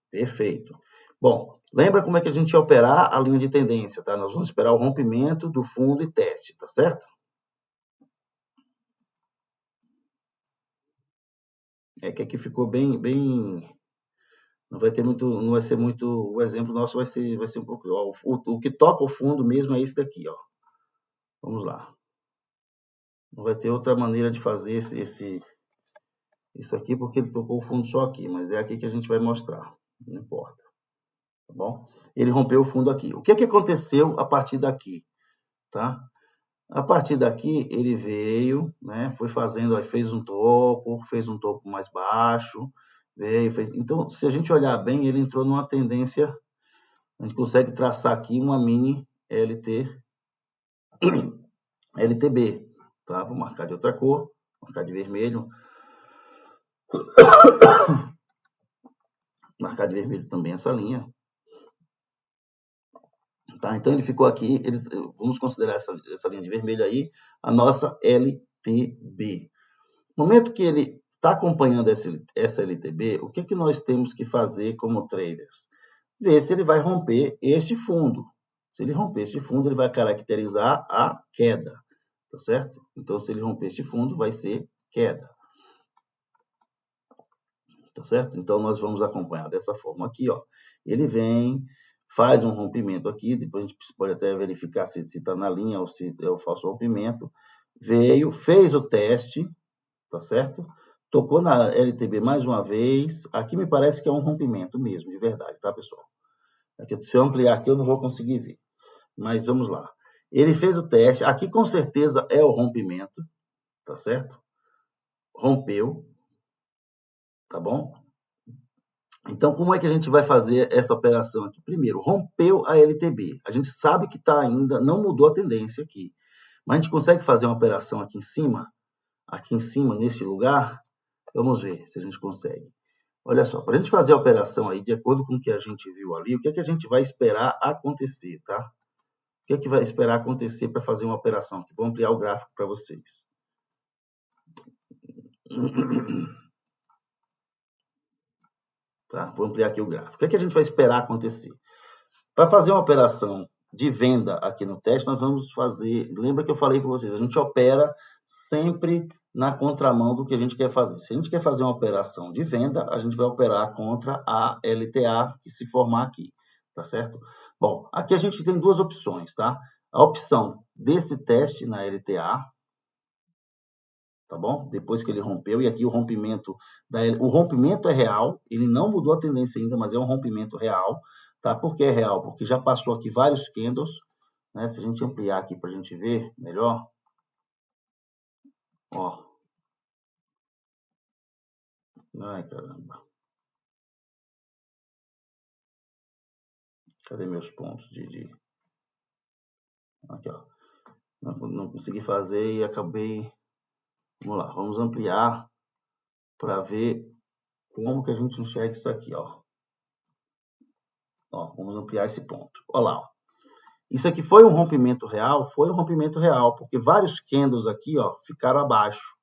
Perfeito. Bom, lembra como é que a gente ia operar a linha de tendência, tá? Nós vamos esperar o rompimento do fundo e teste, tá certo? É que aqui ficou bem, não vai ter muito, não vai ser muito, o exemplo nosso vai ser um pouco, ó, o que toca o fundo mesmo é esse daqui, ó. Vamos lá. Não vai ter outra maneira de fazer isso aqui, porque ele tocou o fundo só aqui, mas é aqui que a gente vai mostrar, não importa, tá bom? Ele rompeu o fundo aqui. O que é que aconteceu a partir daqui, tá? A partir daqui, ele veio, né, foi fazendo, aí fez um topo mais baixo, veio, fez... Então, se a gente olhar bem, ele entrou numa tendência, a gente consegue traçar aqui uma mini LTB, tá? Vou marcar de outra cor, marcar de vermelho, marcar de vermelho também essa linha, tá? Então, ele ficou aqui, vamos considerar essa linha de vermelho aí, a nossa LTB. No momento que ele está acompanhando essa LTB, o que, que nós temos que fazer como traders? Ver se ele vai romper este fundo. Se ele romper este fundo, ele vai caracterizar a queda, tá certo? Então, se ele romper este fundo, vai ser queda, tá certo? Então, nós vamos acompanhar dessa forma aqui, ó. Ele vem, faz um rompimento aqui, depois a gente pode até verificar se está na linha ou se é o falso rompimento. Veio, fez o teste, tá certo? Tocou na LTB mais uma vez. Aqui me parece que é um rompimento mesmo, de verdade, tá, pessoal? Aqui, se eu ampliar aqui, eu não vou conseguir ver. Mas vamos lá. Ele fez o teste. Aqui, com certeza, é o rompimento, tá certo? Rompeu, tá bom? Então, como é que a gente vai fazer essa operação aqui? Primeiro, rompeu a LTB. A gente sabe que está ainda, não mudou a tendência aqui. Mas a gente consegue fazer uma operação aqui em cima, nesse lugar? Vamos ver se a gente consegue. Olha só, para a gente fazer a operação aí, de acordo com o que a gente viu ali, o que é que a gente vai esperar acontecer, tá? O que é que vai esperar acontecer para fazer uma operação? Vou ampliar o gráfico para vocês. Tá? Vou ampliar aqui o gráfico. O que é que a gente vai esperar acontecer? Para fazer uma operação de venda aqui no teste, nós vamos fazer... Lembra que eu falei para vocês, a gente opera sempre na contramão do que a gente quer fazer. Se a gente quer fazer uma operação de venda, a gente vai operar contra a LTA que se formar aqui, tá certo? Bom, aqui a gente tem duas opções, tá? A opção desse teste na LTA, tá bom? Depois que ele rompeu, e aqui o rompimento é real, ele não mudou a tendência ainda, mas é um rompimento real, tá? Por que é real? Porque já passou aqui vários candles, né? Se a gente ampliar aqui para a gente ver melhor, ó. Ai, caramba. Cadê meus pontos de... Aqui, ó. Não consegui fazer e acabei... Vamos lá, vamos ampliar para ver como que a gente enxerga isso aqui, ó. Ó, vamos ampliar esse ponto. Olha lá, ó. Isso aqui foi um rompimento real? Foi um rompimento real, porque vários candles aqui, ó, ficaram abaixo.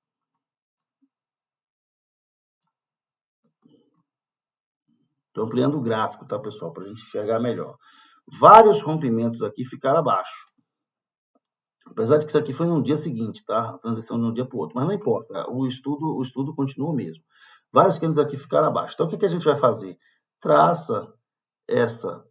Estou ampliando o gráfico, tá, pessoal? Para a gente enxergar melhor. Vários rompimentos aqui ficaram abaixo. Apesar de que isso aqui foi no dia seguinte, tá? A transição de um dia para o outro. Mas não importa, o estudo continua o mesmo. Vários candles aqui ficaram abaixo. Então, o que a gente vai fazer? Traça essa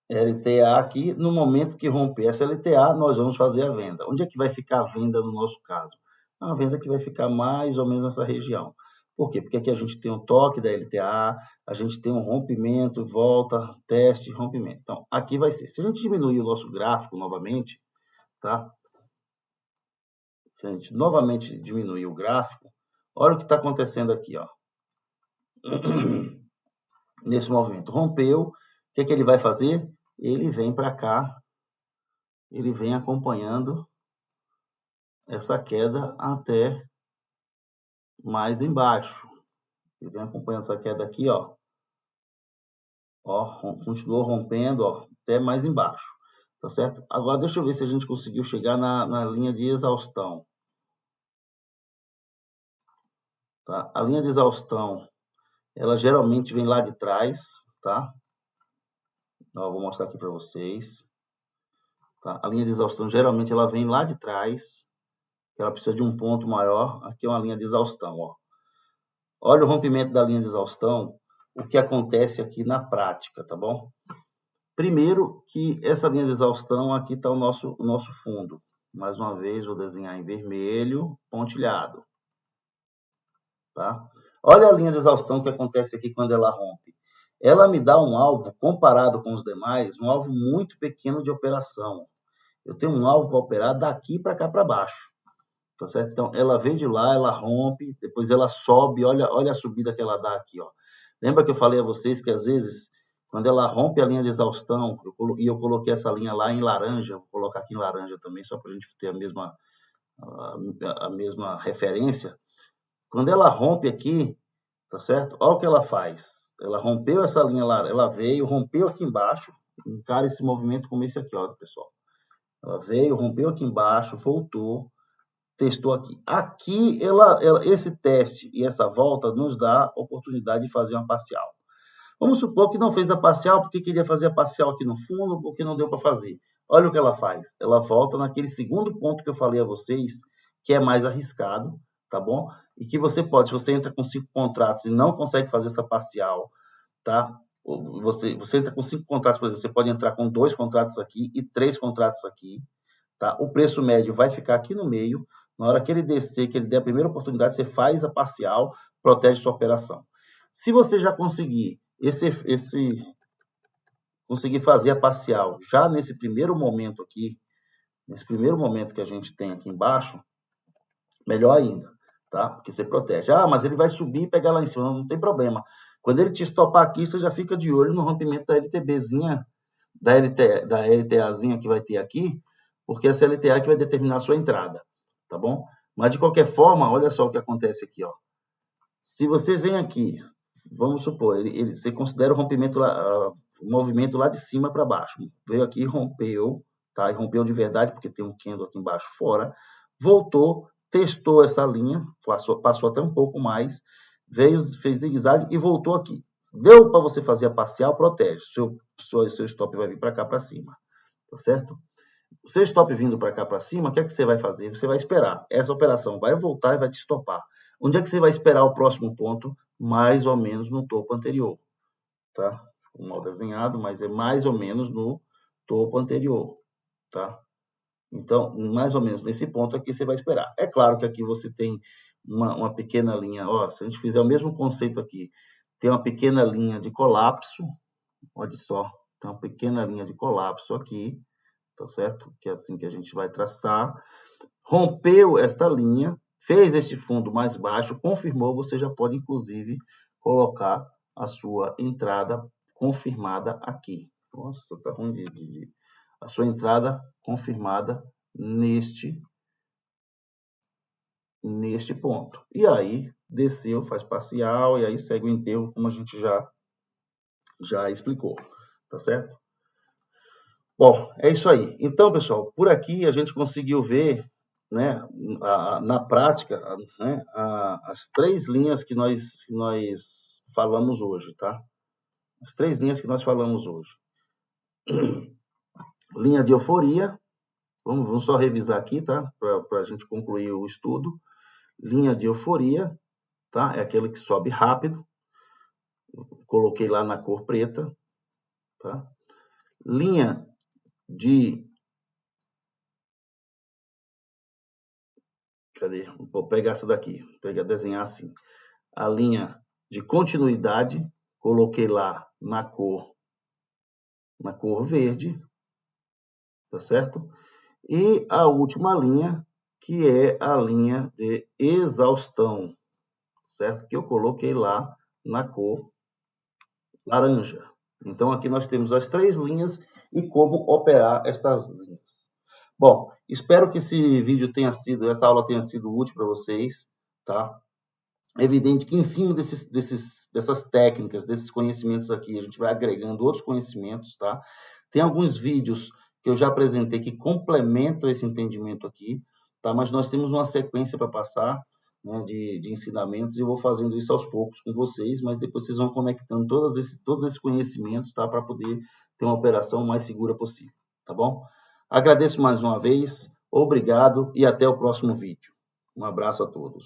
LTA aqui. No momento que romper essa LTA, nós vamos fazer a venda. Onde é que vai ficar a venda no nosso caso? É uma venda que vai ficar mais ou menos nessa região. Por quê? Porque aqui a gente tem um toque da LTA, a gente tem um rompimento, volta, teste, rompimento. Então, aqui vai ser. Se a gente diminuir o nosso gráfico novamente, tá? Se a gente novamente diminuir o gráfico, olha o que está acontecendo aqui, ó. Nesse movimento. Rompeu, o que é que ele vai fazer? Ele vem para cá, ele vem acompanhando essa queda até mais embaixo. Ele vem acompanhando essa queda aqui, ó. Ó, continuou rompendo, ó, até mais embaixo. Tá certo? Agora, deixa eu ver se a gente conseguiu chegar na linha de exaustão. Tá? A linha de exaustão, ela geralmente vem lá de trás, tá? Ó, vou mostrar aqui para vocês. Tá? A linha de exaustão, geralmente, ela vem lá de trás. Ela precisa de um ponto maior. Aqui é uma linha de exaustão, ó. Olha o rompimento da linha de exaustão, o que acontece aqui na prática, tá bom? Primeiro que essa linha de exaustão, aqui está o nosso fundo. Mais uma vez, vou desenhar em vermelho, pontilhado. Tá? Olha a linha de exaustão que acontece aqui quando ela rompe. Ela me dá um alvo, comparado com os demais, um alvo muito pequeno de operação. Eu tenho um alvo para operar daqui para cá para baixo. Tá certo? Então, ela vem de lá, ela rompe, depois ela sobe, olha a subida que ela dá aqui, ó. Lembra que eu falei a vocês que, às vezes, quando ela rompe a linha de exaustão, eu coloquei essa linha lá em laranja, vou colocar aqui em laranja também, só para a gente ter a mesma referência. Quando ela rompe aqui, tá certo? Olha o que ela faz. Ela rompeu essa linha lá, ela veio, rompeu aqui embaixo, encara esse movimento como esse aqui, ó, pessoal. Ela veio, rompeu aqui embaixo, voltou, testou aqui. Aqui, esse teste e essa volta nos dá oportunidade de fazer uma parcial. Vamos supor que não fez a parcial porque queria fazer a parcial aqui no fundo, porque não deu para fazer. Olha o que ela faz. Ela volta naquele segundo ponto que eu falei a vocês, que é mais arriscado, tá bom? E que você pode, se você entra com 5 contratos e não consegue fazer essa parcial, tá? Você entra com 5 contratos, por exemplo, você pode entrar com 2 contratos aqui e 3 contratos aqui, tá? O preço médio vai ficar aqui no meio. Na hora que ele descer, que ele der a primeira oportunidade, você faz a parcial, protege sua operação. Se você já conseguir conseguir fazer a parcial já nesse primeiro momento aqui, nesse primeiro momento que a gente tem aqui embaixo, melhor ainda, tá? Porque você protege. Ah, mas ele vai subir e pegar lá em cima, não tem problema. Quando ele te estopar aqui, você já fica de olho no rompimento da LTBzinha, da LTAzinha que vai ter aqui, porque essa LTA que vai determinar a sua entrada, tá bom? Mas, de qualquer forma, olha só o que acontece aqui, ó. Se você vem aqui, vamos supor, você considera o rompimento lá, o movimento lá de cima para baixo. Veio aqui, rompeu, tá? E rompeu de verdade, porque tem um candle aqui embaixo fora. Voltou, testou essa linha, passou até um pouco mais, veio, fez zigue-zague e voltou aqui. Deu para você fazer a parcial, protege. Seu stop vai vir para cá para cima, tá certo? O seu stop vindo para cá para cima, o que é que você vai fazer? Você vai esperar. Essa operação vai voltar e vai te estopar. Onde é que você vai esperar o próximo ponto? Mais ou menos no topo anterior, tá? Mal desenhado, mas é mais ou menos no topo anterior, tá? Então, mais ou menos nesse ponto aqui você vai esperar. É claro que aqui você tem uma pequena linha, ó, se a gente fizer o mesmo conceito aqui, tem uma pequena linha de colapso, olha só, tem uma pequena linha de colapso aqui, tá certo? Que é assim que a gente vai traçar. Rompeu esta linha, fez este fundo mais baixo, confirmou, você já pode, inclusive, colocar a sua entrada confirmada aqui. Nossa, tá ruim a sua entrada confirmada neste ponto. E aí, desceu, faz parcial, e aí segue o enterro, como a gente já explicou, tá certo? Bom, é isso aí. Então, pessoal, por aqui a gente conseguiu ver, né, na prática, né, as 3 linhas que nós falamos hoje, tá? As 3 linhas que nós falamos hoje. Linha de euforia, vamos só revisar aqui, tá? Para a gente concluir o estudo. Linha de euforia, tá? É aquele que sobe rápido. Coloquei lá na cor preta, tá? Linha de... Cadê? Vou pegar essa daqui, desenhar assim. A linha de continuidade, coloquei lá na cor verde, tá certo? E a última linha, que é a linha de exaustão, certo? Que eu coloquei lá na cor laranja. Então, aqui nós temos as 3 linhas e como operar estas linhas. Bom, espero que essa aula tenha sido útil para vocês, tá? É evidente que em cima dessas técnicas, desses conhecimentos aqui, a gente vai agregando outros conhecimentos, tá? Tem alguns vídeos que eu já apresentei que complementam esse entendimento aqui, tá? Mas nós temos uma sequência para passar, né, de ensinamentos, e eu vou fazendo isso aos poucos com vocês, mas depois vocês vão conectando todos esses conhecimentos, tá? Para poder ter uma operação mais segura possível, tá bom? Agradeço mais uma vez, obrigado e até o próximo vídeo. Um abraço a todos.